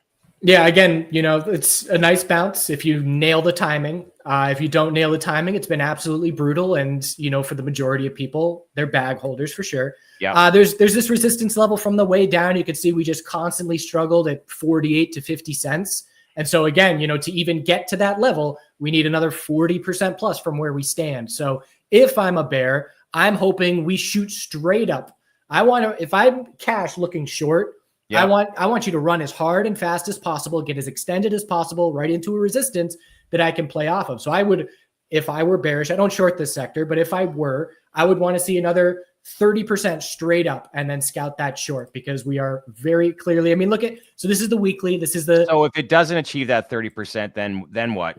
Yeah, again, you know, it's a nice bounce if you nail the timing. If you don't nail the timing, it's been absolutely brutal. And, you know, for the majority of people, they're bag holders for sure. Yeah. There's this resistance level from the way down. You can see we just constantly struggled at 48 to 50 cents. And so again, you know, to even get to that level, we need another 40% plus from where we stand. So if I'm a bear, I'm hoping we shoot straight up. If I'm cash looking short, I want you to run as hard and fast as possible, get as extended as possible, right into a resistance that I can play off of. So I would, if I were bearish, I don't short this sector, but if I were, I would want to see another 30% straight up and then scout that short, because we are very clearly, I mean, look at, so this is the weekly, this is the. So if it doesn't achieve that 30%, then what?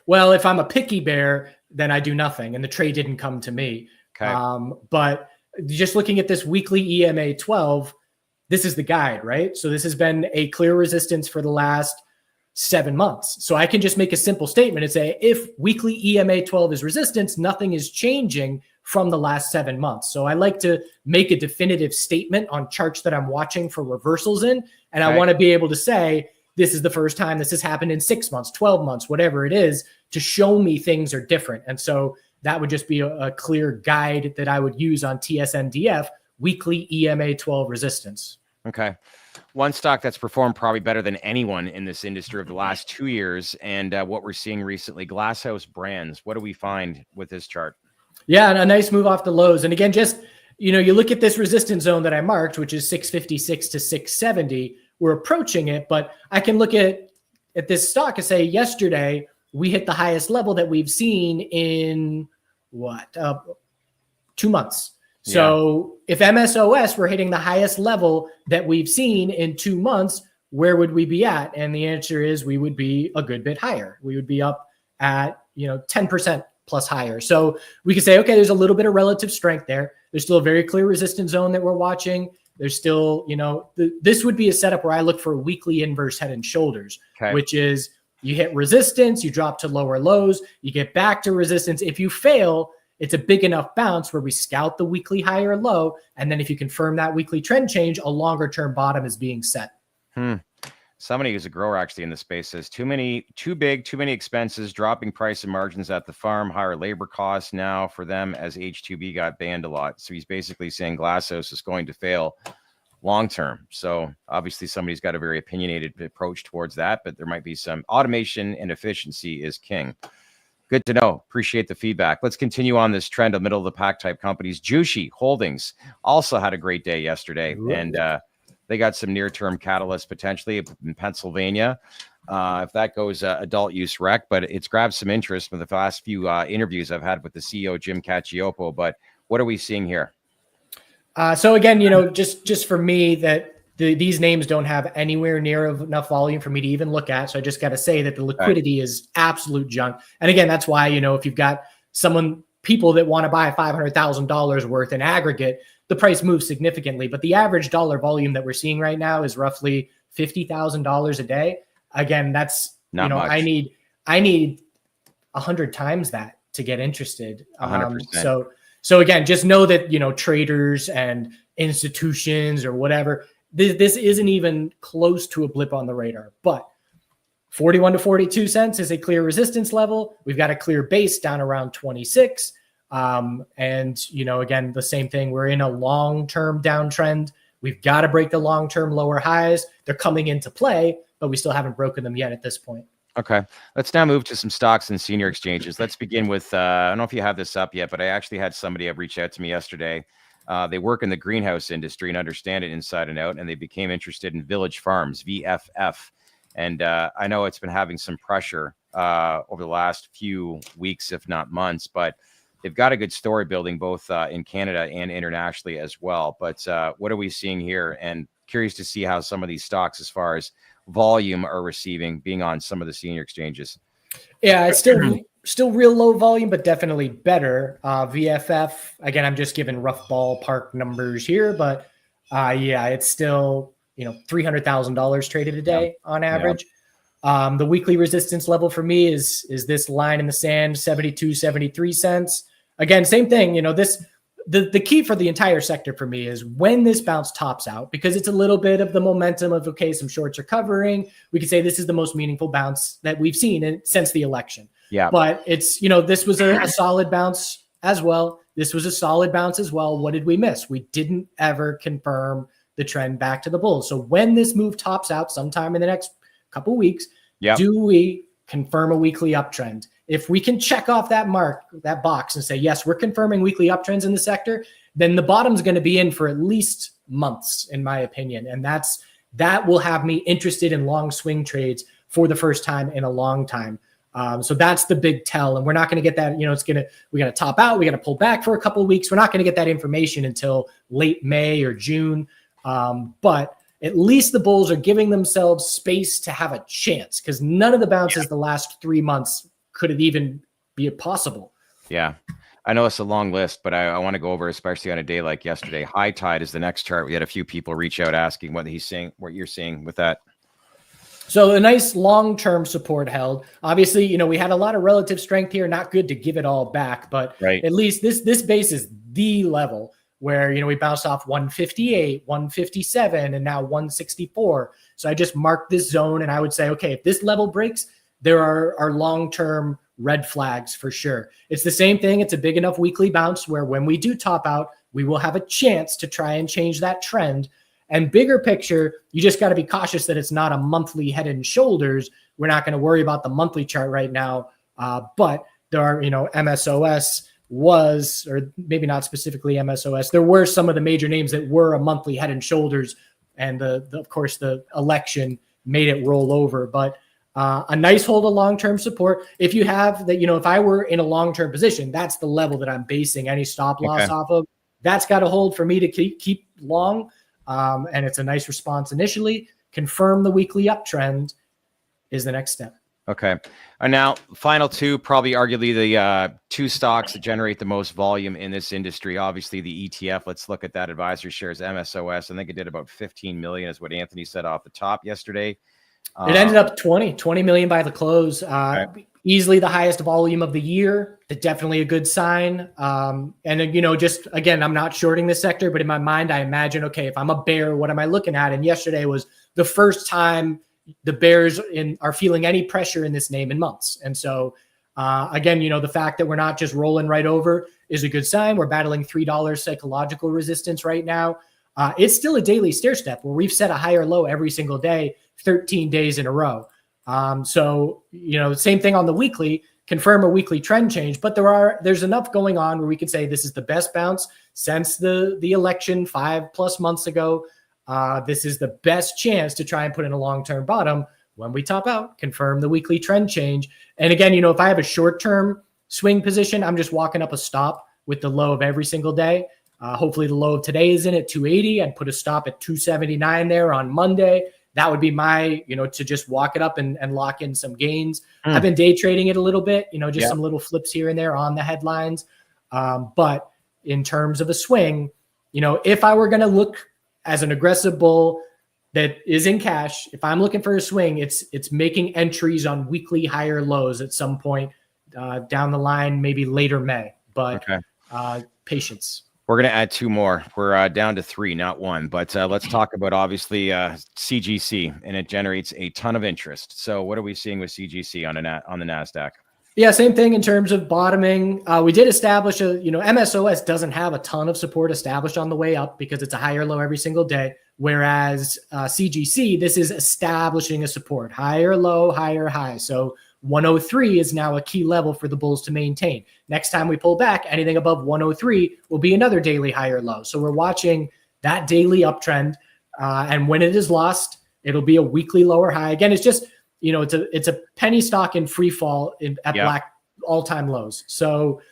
Well, if I'm a picky bear, then I do nothing and the trade didn't come to me. Okay. But just looking at this weekly EMA 12, this is the guide, right? So this has been a clear resistance for the last 7 months. So I can just make a simple statement and say, if weekly EMA 12 is resistance, nothing is changing from the last 7 months. So I like to make a definitive statement on charts that I'm watching for reversals in. And I want to be able to say, this is the first time this has happened in 6 months, 12 months, whatever it is, to show me things are different. And so that would just be a clear guide that I would use on TSNDF, weekly EMA 12 resistance. Okay. One stock that's performed probably better than anyone in this industry over the last 2 years, and what we're seeing recently, Glasshouse Brands. What do we find with this chart? Yeah, and a nice move off the lows. And again, just, you know, you look at this resistance zone that I marked, which is 656 to 670. We're approaching it, but I can look at this stock and say, yesterday we hit the highest level that we've seen in 2 months. So if MSOS were hitting the highest level that we've seen in 2 months, where would we be at? And the answer is we would be a good bit higher. We would be up at, 10% plus higher. So we could say, okay, there's a little bit of relative strength there. There's still a very clear resistance zone that we're watching. There's still, this would be a setup where I look for a weekly inverse head and shoulders, which is you hit resistance, you drop to lower lows, you get back to resistance. If you fail, it's a big enough bounce where we scout the weekly high or low. And then if you confirm that weekly trend change, a longer term bottom is being set. Somebody who's a grower actually in the space says too many expenses, dropping price and margins at the farm, higher labor costs now for them as H2B got banned a lot. So he's basically saying Glasshouse is going to fail long term. So obviously somebody's got a very opinionated approach towards that, but there might be some automation and efficiency is king. Good to know. Appreciate the feedback. Let's continue on this trend of middle of the pack type companies. Jushi Holdings also had a great day yesterday, and they got some near-term catalysts potentially in Pennsylvania. If that goes adult use rec, but it's grabbed some interest with the last few interviews I've had with the CEO, Jim Cacioppo. But what are we seeing here? So again, just for me, that these names don't have anywhere near enough volume for me to even look at. So I just got to say that the liquidity is absolute junk. And again, that's why, if you've got people that want to buy $500,000 worth in aggregate, the price moves significantly. But the average dollar volume that we're seeing right now is roughly $50,000 a day. Again, that's not much. I need 100 times that to get interested. 100%. So again, just know that, traders and institutions or whatever, this isn't even close to a blip on the radar. But 41 to 42 cents is a clear resistance level. We've got a clear base down around 26. And, again, the same thing. We're in a long-term downtrend. We've got to break the long-term lower highs. They're coming into play, but we still haven't broken them yet at this point. Okay. Let's now move to some stocks and senior exchanges. Let's begin with, I don't know if you have this up yet, but I actually had somebody reach out to me yesterday. They work in the greenhouse industry and understand it inside and out, and they became interested in Village Farms, VFF. And I know it's been having some pressure over the last few weeks, if not months, but they've got a good story building both in Canada and internationally as well. But what are we seeing here? And curious to see how some of these stocks, as far as volume, are receiving being on some of the senior exchanges. Yeah, it's still real low volume, but definitely better. VFF, again, I'm just giving rough ballpark numbers here, but it's still, $300,000 traded a day on average. The weekly resistance level for me is this line in the sand, 72, 73 cents. Again, same thing, the key for the entire sector for me is when this bounce tops out, because it's a little bit of the momentum of, okay, some shorts are covering. We could say this is the most meaningful bounce that we've seen since the election. Yeah. But it's, this was a solid bounce as well. This was a solid bounce as well. What did we miss? We didn't ever confirm the trend back to the bulls. So when this move tops out sometime in the next couple weeks, do we confirm a weekly uptrend? If we can check off that box and say, yes, we're confirming weekly uptrends in the sector, then the bottom's going to be in for at least months, in my opinion. And that will have me interested in long swing trades for the first time in a long time. So that's the big tell. And we're not going to get that, we got to top out. We got to pull back for a couple of weeks. We're not going to get that information until late May or June. But at least the bulls are giving themselves space to have a chance, because none of the bounces the last 3 months could have even be possible. Yeah. I know it's a long list, but I want to go over, especially on a day like yesterday. High tide is the next chart. We had a few people reach out asking what you're seeing with that. So a nice long-term support held. Obviously, we had a lot of relative strength here. Not good to give it all back, but at least this base is the level where, we bounced off 158, 157, and now 164. So I just marked this zone, and I would say, okay, if this level breaks, there are long-term red flags for sure. It's the same thing. It's a big enough weekly bounce where when we do top out, we will have a chance to try and change that trend. And bigger picture, you just got to be cautious that it's not a monthly head and shoulders. We're not going to worry about the monthly chart right now. But there are, MSOS was, or maybe not specifically MSOS, there were some of the major names that were a monthly head and shoulders. And of course, the election made it roll over. But a nice hold of long-term support. If you have that, if I were in a long-term position, that's the level that I'm basing any stop loss off of. That's got to hold for me to keep long. And it's a nice response initially. Confirm the weekly uptrend is the next step. Okay. And now final two, probably arguably the two stocks that generate the most volume in this industry. Obviously the ETF, let's look at that. Advisor shares MSOS. I think it did about 15 million is what Anthony said off the top yesterday. It ended up 20 million by the close. Easily the highest volume of the year. Definitely a good sign. And just again, I'm not shorting this sector, but in my mind, I imagine, okay, if I'm a bear, what am I looking at? And yesterday was the first time the bears are feeling any pressure in this name in months. And so again, the fact that we're not just rolling right over is a good sign. We're battling $3 psychological resistance right now. It's still a daily stair step where we've set a higher low every single day, 13 days in a row. So, same thing on the weekly, confirm a weekly trend change, but there's enough going on where we could say this is the best bounce since the election 5+ months ago. This is the best chance to try and put in a long-term bottom. When we top out, confirm the weekly trend change. And again, if I have a short-term swing position, I'm just walking up a stop with the low of every single day. Hopefully the low of today is in at 280. I'd put a stop at 279 there on Monday. That would be my, to just walk it up and lock in some gains. I've been day trading it a little bit, just some little flips here and there on the headlines. But in terms of a swing, if I were going to look as an aggressive bull that is in cash, if I'm looking for a swing, it's making entries on weekly higher lows at some point down the line, maybe later May. But patience. We're going to add two more. We're down to three, not one. But let's talk about, obviously, CGC, and it generates a ton of interest. So what are we seeing with CGC on the NASDAQ? Yeah, same thing in terms of bottoming. We did establish MSOS doesn't have a ton of support established on the way up because it's a higher low every single day. Whereas CGC, this is establishing a support, higher low, higher high. So 103 is now a key level for the bulls to maintain. Next time we pull back, anything above 103 will be another daily higher low. So we're watching that daily uptrend. And when it is lost, it'll be a weekly lower high. Again, it's just, it's a penny stock in free fall at black all-time lows. So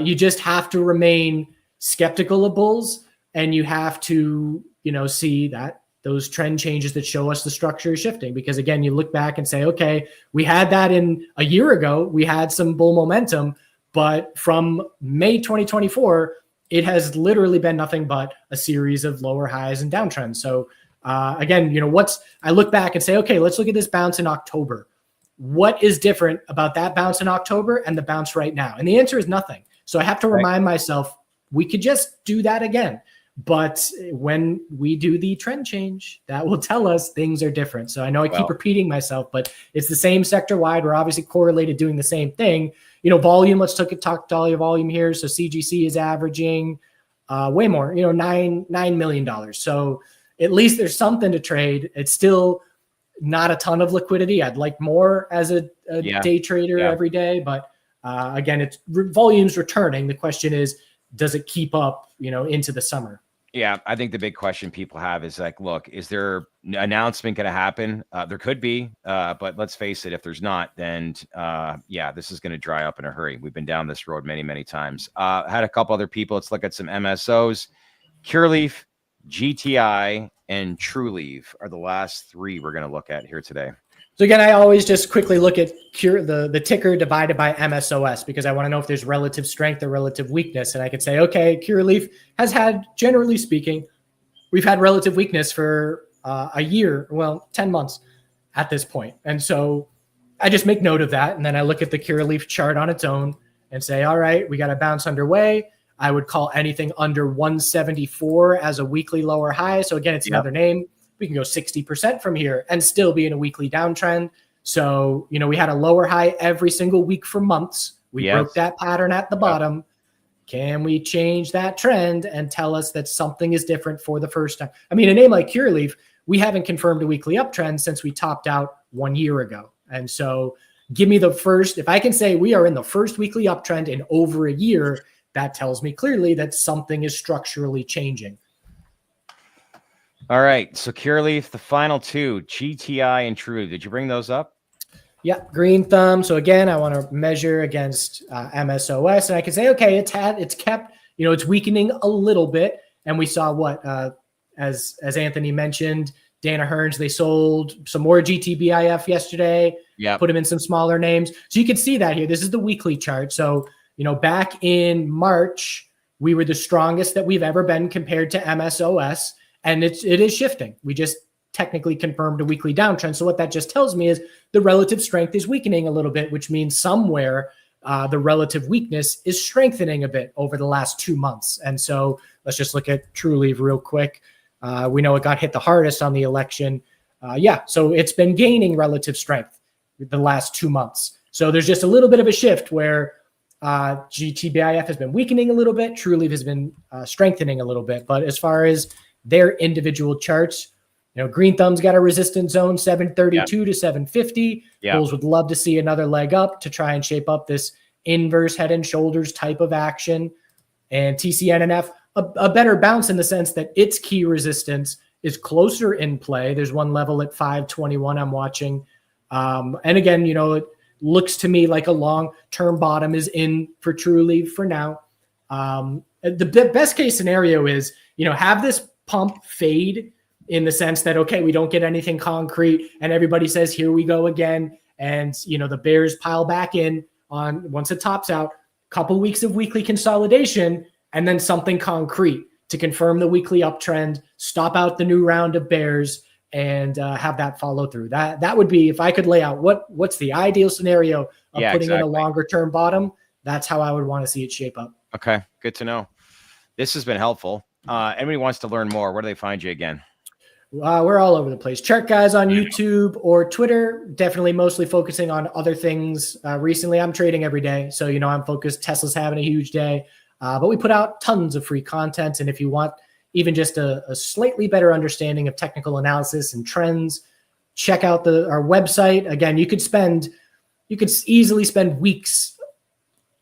you just have to remain skeptical of bulls, and you have to, see that those trend changes that show us the structure is shifting. Because again, you look back and say, okay, we had that in a year ago, we had some bull momentum, but from May 2024, it has literally been nothing but a series of lower highs and downtrends. So again, I look back and say, okay, let's look at this bounce in October. What is different about that bounce in October and the bounce right now? And the answer is nothing. So I have to remind myself, we could just do that again. But when we do the trend change, that will tell us things are different. So I know I keep repeating myself, but it's the same sector wide. We're obviously correlated doing the same thing. Volume, let's talk dollar volume here. So CGC is averaging way more, $9 million. So at least there's something to trade. It's still not a ton of liquidity. I'd like more as a day trader every day. But again, it's volume's returning. The question is, does it keep up, into the summer? Yeah, I think the big question people have is like, look, is there an announcement going to happen? There could be, but let's face it, if there's not, then yeah, this is going to dry up in a hurry. We've been down this road many, many times. Had a couple other people. Let's look at some MSOs. Cureleaf, GTI, and Trulieve are the last three we're going to look at here today. So again, I always just quickly look at the ticker divided by MSOS because I want to know if there's relative strength or relative weakness. And I could say, okay, Cureleaf has had, generally speaking, we've had relative weakness for a year, well, 10 months at this point. And so I just make note of that. And then I look at the Cureleaf chart on its own and say, all right, we got a bounce underway. I would call anything under 174 as a weekly lower high. So again, it's another name. We can go 60% from here and still be in a weekly downtrend. So, you know, we had a lower high every single week for months. We broke that pattern at the bottom. Can we change that trend and tell us that something is different for the first time? I mean, a name like Cureleaf, we haven't confirmed a weekly uptrend since we topped out 1 year ago. And so give me the first, if I can say we are in the first weekly uptrend in over a year, that tells me clearly that something is structurally changing. All right. So Cureleaf, the final two, GTI and Trulieve. Did you bring those up? Yeah, green thumb. So again, I want to measure against MSOS, and I can say, okay, it's kept, you know, it's weakening a little bit. And we saw what, as Anthony mentioned, Dana Hearns, they sold some more GTBIF yesterday. Yeah, put them in some smaller names. So you can see that here. This is the weekly chart. So, you know, back in March, we were the strongest that we've ever been compared to MSOS. And it is shifting. We just technically confirmed a weekly downtrend. So what that just tells me is the relative strength is weakening a little bit, which means somewhere the relative weakness is strengthening a bit over the last 2 months. And so let's just look at Trulieve real quick. We know it got hit the hardest on the election. So it's been gaining relative strength the last 2 months. So there's just a little bit of a shift where GTBIF has been weakening a little bit. Trulieve has been strengthening a little bit. But as far as their individual charts, you know, green thumb's got a resistance zone 732 to 750. Bulls would love to see another leg up to try and shape up this inverse head and shoulders type of action. And TCNNF, a better bounce in the sense that its key resistance is closer in play. There's one level at 521 I'm watching. And again, you know, it looks to me like a long-term bottom is in for Trulieve for now. The best case scenario is, you know, have this pump fade in the sense that, okay, we don't get anything concrete and everybody says, here we go again. And, you know, the bears pile back in on once it tops out, couple weeks of weekly consolidation, and then something concrete to confirm the weekly uptrend, stop out the new round of bears and have that follow through. That would be, if I could lay out what's the ideal scenario of putting in a longer term bottom, that's how I would want to see it shape up. Okay. Good to know. This has been helpful. Anybody wants to learn more, where do they find you again? We're all over the place. Chart Guys on YouTube or Twitter, definitely mostly focusing on other things. Recently, I'm trading every day. So, you know, I'm focused. Tesla's having a huge day. But we put out tons of free content. And if you want even just a slightly better understanding of technical analysis and trends, check out our website. Again, you could easily spend weeks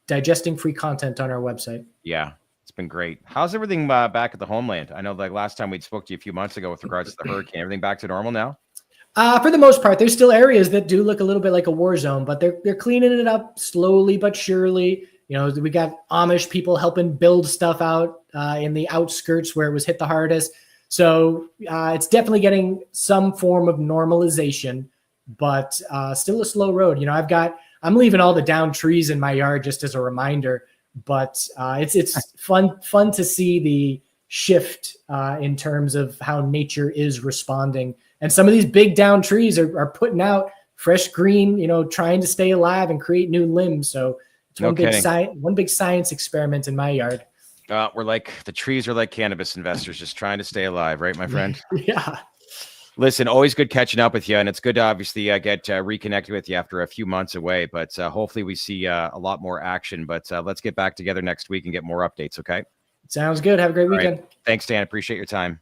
digesting free content on our website. Yeah. It's been great. How's everything back at the homeland? I know like last time we spoke to you a few months ago with regards to the hurricane, everything back to normal now? For the most part, there's still areas that do look a little bit like a war zone, but they're cleaning it up slowly but surely. You know, we got Amish people helping build stuff out in the outskirts where it was hit the hardest. So it's definitely getting some form of normalization, but still a slow road. You know, I'm leaving all the downed trees in my yard just as a reminder. But it's fun to see the shift in terms of how nature is responding. And some of these big down trees are putting out fresh green, you know, trying to stay alive and create new limbs. So it's one big science experiment in my yard. We're like, the trees are like cannabis investors, just trying to stay alive, right, my friend? Yeah. Listen, always good catching up with you, and it's good to obviously get reconnected with you after a few months away, but hopefully we see a lot more action, but let's get back together next week and get more updates, okay? Sounds good. Have a great weekend. Right. Thanks, Dan. Appreciate your time.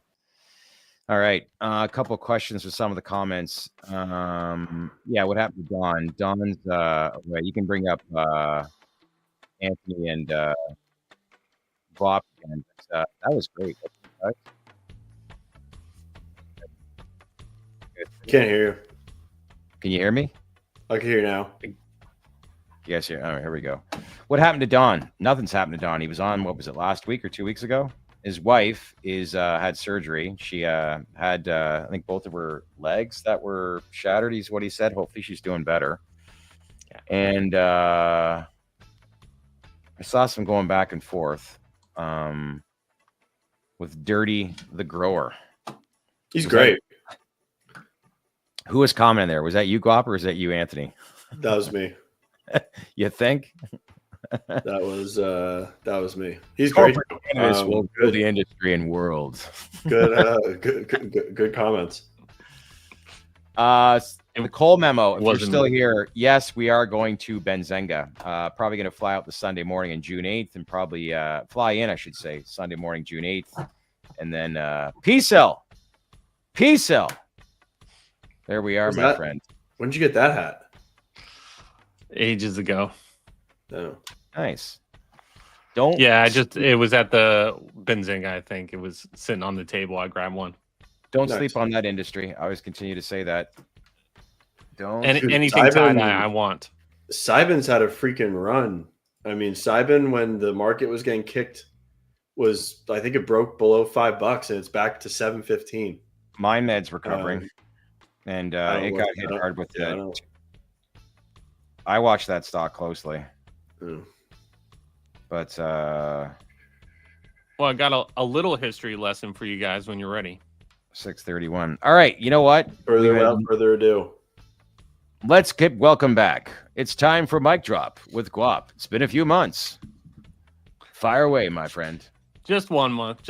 All right. A couple of questions with some of the comments. Yeah, what happened to Don? Don's, well, you can bring up Anthony and Bob again. That was great. Can't hear you. Can you hear me? I can hear you now. Yes, here. All right, here we go. What happened to Don? Nothing's happened to Don. He was on, what was it, last week or 2 weeks ago? His wife had surgery. She had, I think, both of her legs that were shattered. Is what he said. Hopefully, she's doing better. And I saw some going back and forth with Dirty the Grower. He's great. Who was commenting there? Was that you, Guap, or was that you, Anthony? That was me. You think? That was me. He's great. Cannabis will grow the industry and world. Good comments. The Cole memo, if you're still here, yes, we are going to Benzenga. Probably going to fly out the Sunday morning on June 8th and probably fly in, I should say, Sunday morning, June 8th. And then P-Cell. There we are, my friend. When did you get that hat? Ages ago. No. Nice. It was at the Benzinga, I think. It was sitting on the table. I grabbed one. Don't sleep on that industry. I always continue to say that. Anything tie-dye I want. Sybin's had a freaking run. I mean, Sybin, when the market was getting kicked, I think it broke below $5 and it's back to $7.15. Mind Med's recovering. And it got hit hard with that. I watched that stock closely. But well, I got a little history lesson for you guys when you're ready. 631. All right, you know what? Without further ado, let's welcome back. It's time for Mic Drop with Guap. It's been a few months. Fire away, my friend. Just 1 month.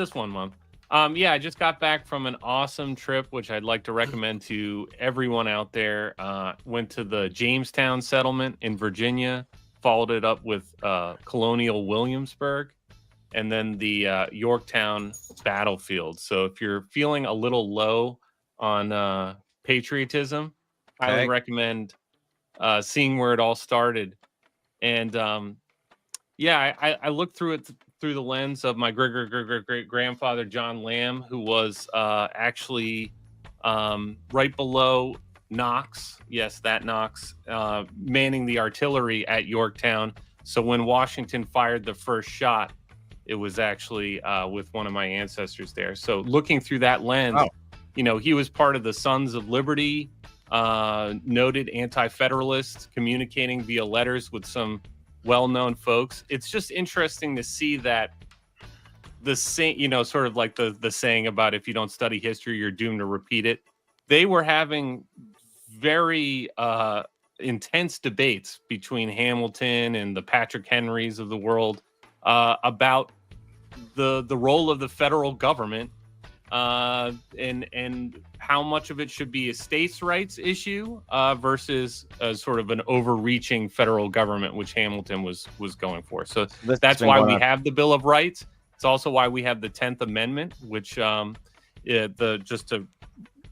I just got back from an awesome trip, which I'd like to recommend to everyone out there. Went to the Jamestown settlement in Virginia, followed it up with Colonial Williamsburg, and then the Yorktown battlefield. So if you're feeling a little low on patriotism, I highly recommend seeing where it all started. And I looked through it through the lens of my great grandfather John Lamb, who was actually right below Knox. Yes, that Knox, manning the artillery at Yorktown. So when Washington fired the first shot, it was actually with one of my ancestors there. So looking through that lens, he was part of the Sons of Liberty, noted anti-federalist, communicating via letters with some well-known folks. It's just interesting to see that the same, sort of like the saying about if you don't study history, you're doomed to repeat it. They were having very intense debates between Hamilton and the Patrick Henrys of the world about the role of the federal government and how much of it should be a states' rights issue versus sort of an overreaching federal government, which Hamilton was going for. So that's why we have the Bill of Rights. It's also why we have the 10th Amendment, which just to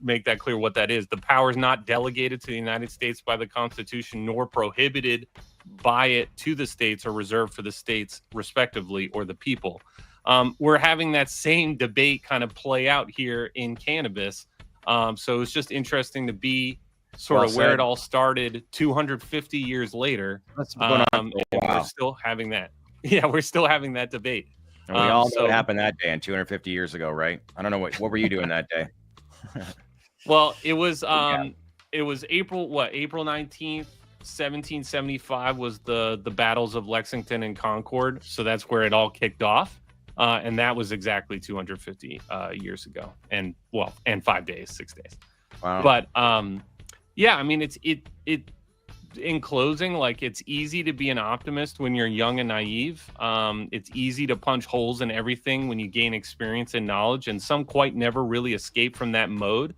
make that clear what that is, the power is not delegated to the United States by the Constitution, nor prohibited by it to the states or reserved for the states, respectively, or the people. We're having that same debate kind of play out here in cannabis. So it's just interesting to be sort of where it all started 250 years later. And we're still having that. Yeah, we're still having that debate. And we all know what happened that day and 250 years ago, right? I don't know what were you doing that day? Well, it was April 19th, 1775 was the battles of Lexington and Concord. So that's where it all kicked off. And that was exactly 250 years ago, and 5 days, 6 days. Wow. But I mean, it in closing, like, it's easy to be an optimist when you're young and naive. It's easy to punch holes in everything when you gain experience and knowledge, and some quite never really escape from that mode.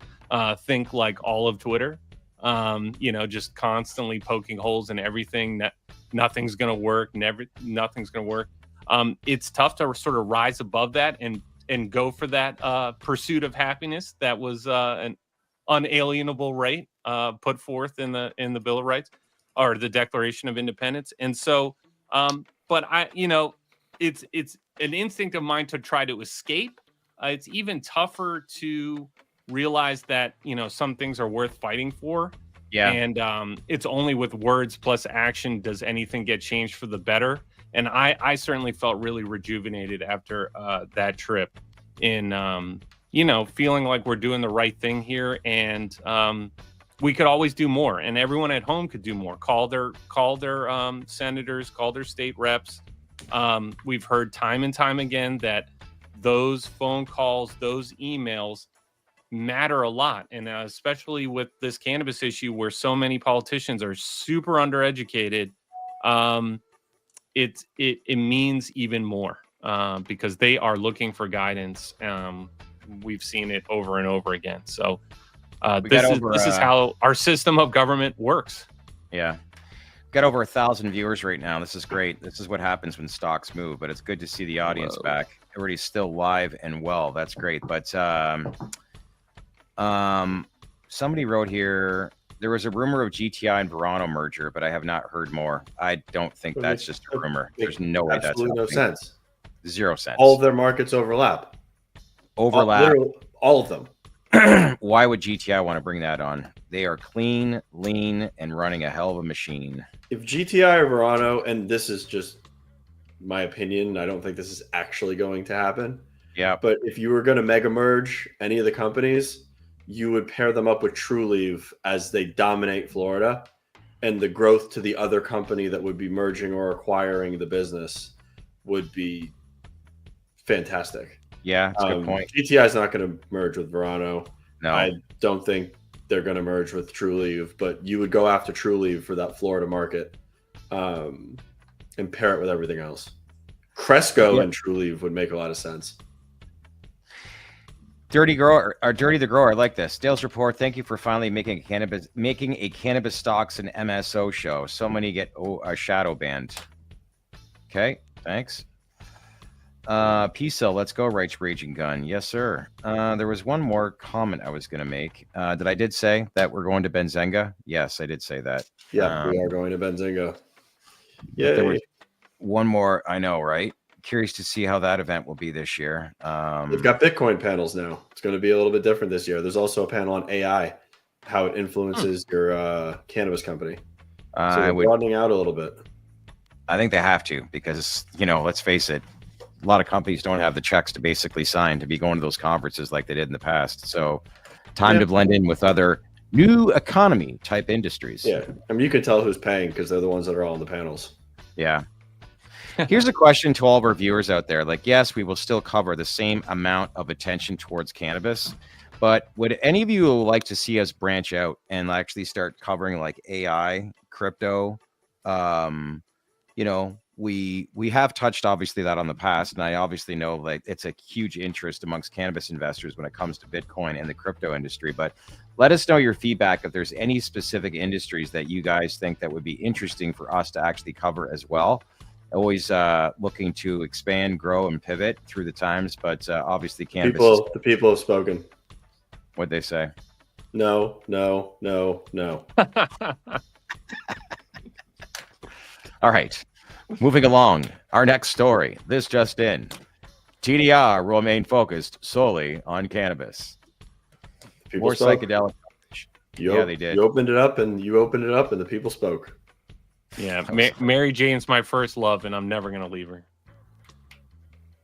Think like all of Twitter, just constantly poking holes in everything. That nothing's gonna work. Nothing's gonna work. It's tough to sort of rise above that and go for that pursuit of happiness that was an unalienable right put forth in the Bill of Rights or the Declaration of Independence. And so, but it's an instinct of mine to try to escape it's even tougher to realize that, you know, some things are worth fighting for. Yeah. And it's only with words plus action does anything get changed for the better. And I certainly felt really rejuvenated after that trip in, you know, feeling like we're doing the right thing here. And we could always do more, and everyone at home could do more. Call their senators, call their state reps. We've heard time and time again that those phone calls, those emails matter a lot. And especially with this cannabis issue where so many politicians are super undereducated, it means even more because they are looking for guidance. We've seen it over and over again. So this is how our system of government works. Yeah. Got over 1,000 viewers right now. This is great. This is what happens when stocks move, but it's good to see the audience back. Everybody's still live and well. That's great. But somebody wrote here, there was a rumor of GTI and Verano merger, but I have not heard more. I don't think that's just a rumor. There's no way that's absolutely no sense. 0 sense. All of their markets overlap. All of them. Why would GTI want to bring that on? They are clean, lean, and running a hell of a machine. If GTI or Verano, and this is just my opinion, I don't think this is actually going to happen. Yeah. But if you were going to mega merge any of the companies, you would pair them up with Trulieve as they dominate Florida, and the growth to the other company that would be merging or acquiring the business would be fantastic. Yeah, that's a good point. GTI is not going to merge with Verano. No. I don't think they're going to merge with Trulieve, but you would go after Trulieve for that Florida market and pair it with everything else. Cresco and Trulieve would make a lot of sense. Dirty the Grower. I like this. Dale's report. Thank you for finally making a cannabis stocks and MSO show. So many get shadow banned. Okay, thanks. P-Cell, let's go, Raging Gun. Yes, sir. There was one more comment I was going to make. I did say that we're going to Benzinga? Yes, I did say that. Yeah, we are going to Benzinga. Yeah. There was one more, I know, right? Curious to see how that event will be this year. They've got Bitcoin panels now. It's going to be a little bit different this year. There's also a panel on AI, how it influences your cannabis company. So they're broadening out a little bit. I think they have to because, you know, let's face it, a lot of companies don't have the checks to basically sign to be going to those conferences like they did in the past. So time to blend in with other new economy type industries. Yeah. I mean, you can tell who's paying because they're the ones that are all on the panels. Yeah. Here's a question to all of our viewers out there. Like, yes, we will still cover the same amount of attention towards cannabis, but would any of you like to see us branch out and actually start covering like AI, crypto? You know, we have touched obviously that on the past, and I obviously know like it's a huge interest amongst cannabis investors when it comes to Bitcoin and the crypto industry. But let us know your feedback if there's any specific industries that you guys think that would be interesting for us to actually cover as well. Always looking to expand, grow, and pivot through the times, but obviously cannabis. The people have spoken. What'd they say? No. All right. Moving along, our next story. This just in. TDR will remain focused solely on cannabis. People More spoke. psychedelic. Yeah, they did. You opened it up, and the people spoke. Yeah, Mary Jane's my first love, and I'm never going to leave her.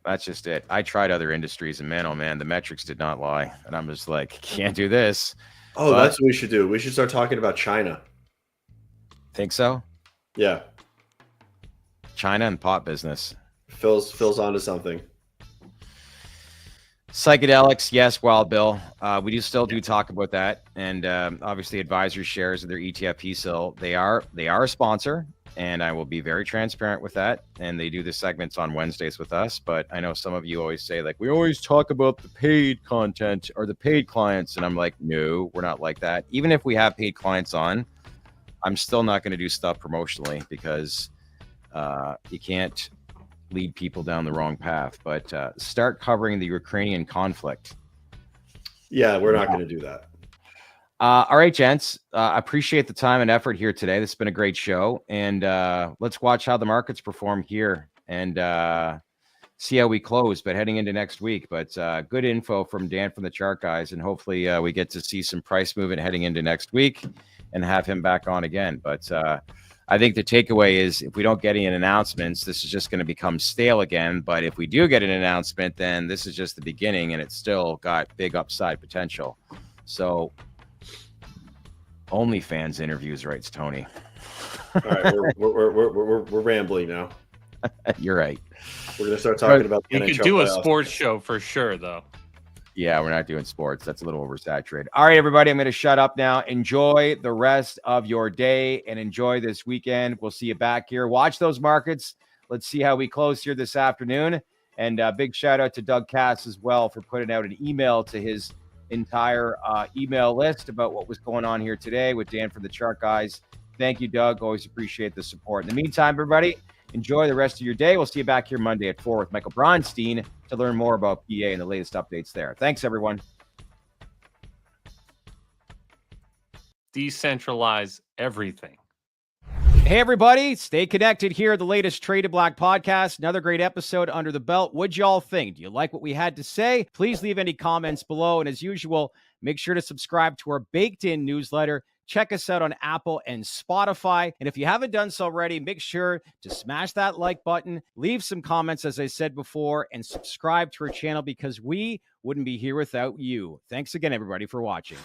That's just it. I tried other industries, and man, oh man, the metrics did not lie. And I'm just like, can't do this. Oh, that's what we should do. We should start talking about China. Think so? Yeah. China and pot business. Phil's onto something. Psychedelics, yes, Wild Bill. We do talk about that, and obviously, advisor shares of their ETF still. They are a sponsor, and I will be very transparent with that. And they do the segments on Wednesdays with us. But I know some of you always say like we always talk about the paid content or the paid clients, and I'm like, no, we're not like that. Even if we have paid clients on, I'm still not going to do stuff promotionally because you can't lead people down the wrong path. But start covering the Ukrainian conflict. Yeah, we're not going to do that. All right, gents. Appreciate the time and effort here today. This has been a great show, and let's watch how the markets perform here and see how we close, but heading into next week. But good info from Dan from the chart guys, and hopefully we get to see some price movement heading into next week and have him back on again. But I think the takeaway is if we don't get any announcements, this is just going to become stale again. But if we do get an announcement, then this is just the beginning, and it's still got big upside potential. So OnlyFans interviews, writes Tony. All right, we're rambling now. You're right. We're gonna start talking about. You could do a sports show for sure, though. Yeah, we're not doing sports. That's a little oversaturated. All right, everybody, I'm going to shut up now. Enjoy the rest of your day and enjoy this weekend. We'll see you back here. Watch those markets. Let's see how we close here this afternoon. And big shout out to Doug Cass as well for putting out an email to his entire email list about what was going on here today with Dan from the chart guys. Thank you, Doug. Always appreciate the support. In the meantime, everybody, enjoy the rest of your day. We'll see you back here Monday at 4 with Michael Bronstein to learn more about PA and the latest updates there. Thanks, everyone. Decentralize everything. Hey, everybody. Stay connected here. The latest Traded Black podcast. Another great episode under the belt. What'd y'all think? Do you like what we had to say? Please leave any comments below. And as usual, make sure to subscribe to our Baked In newsletter. Check us out on Apple and Spotify. And if you haven't done so already, make sure to smash that like button, leave some comments, as I said before, and subscribe to our channel because we wouldn't be here without you. Thanks again, everybody, for watching.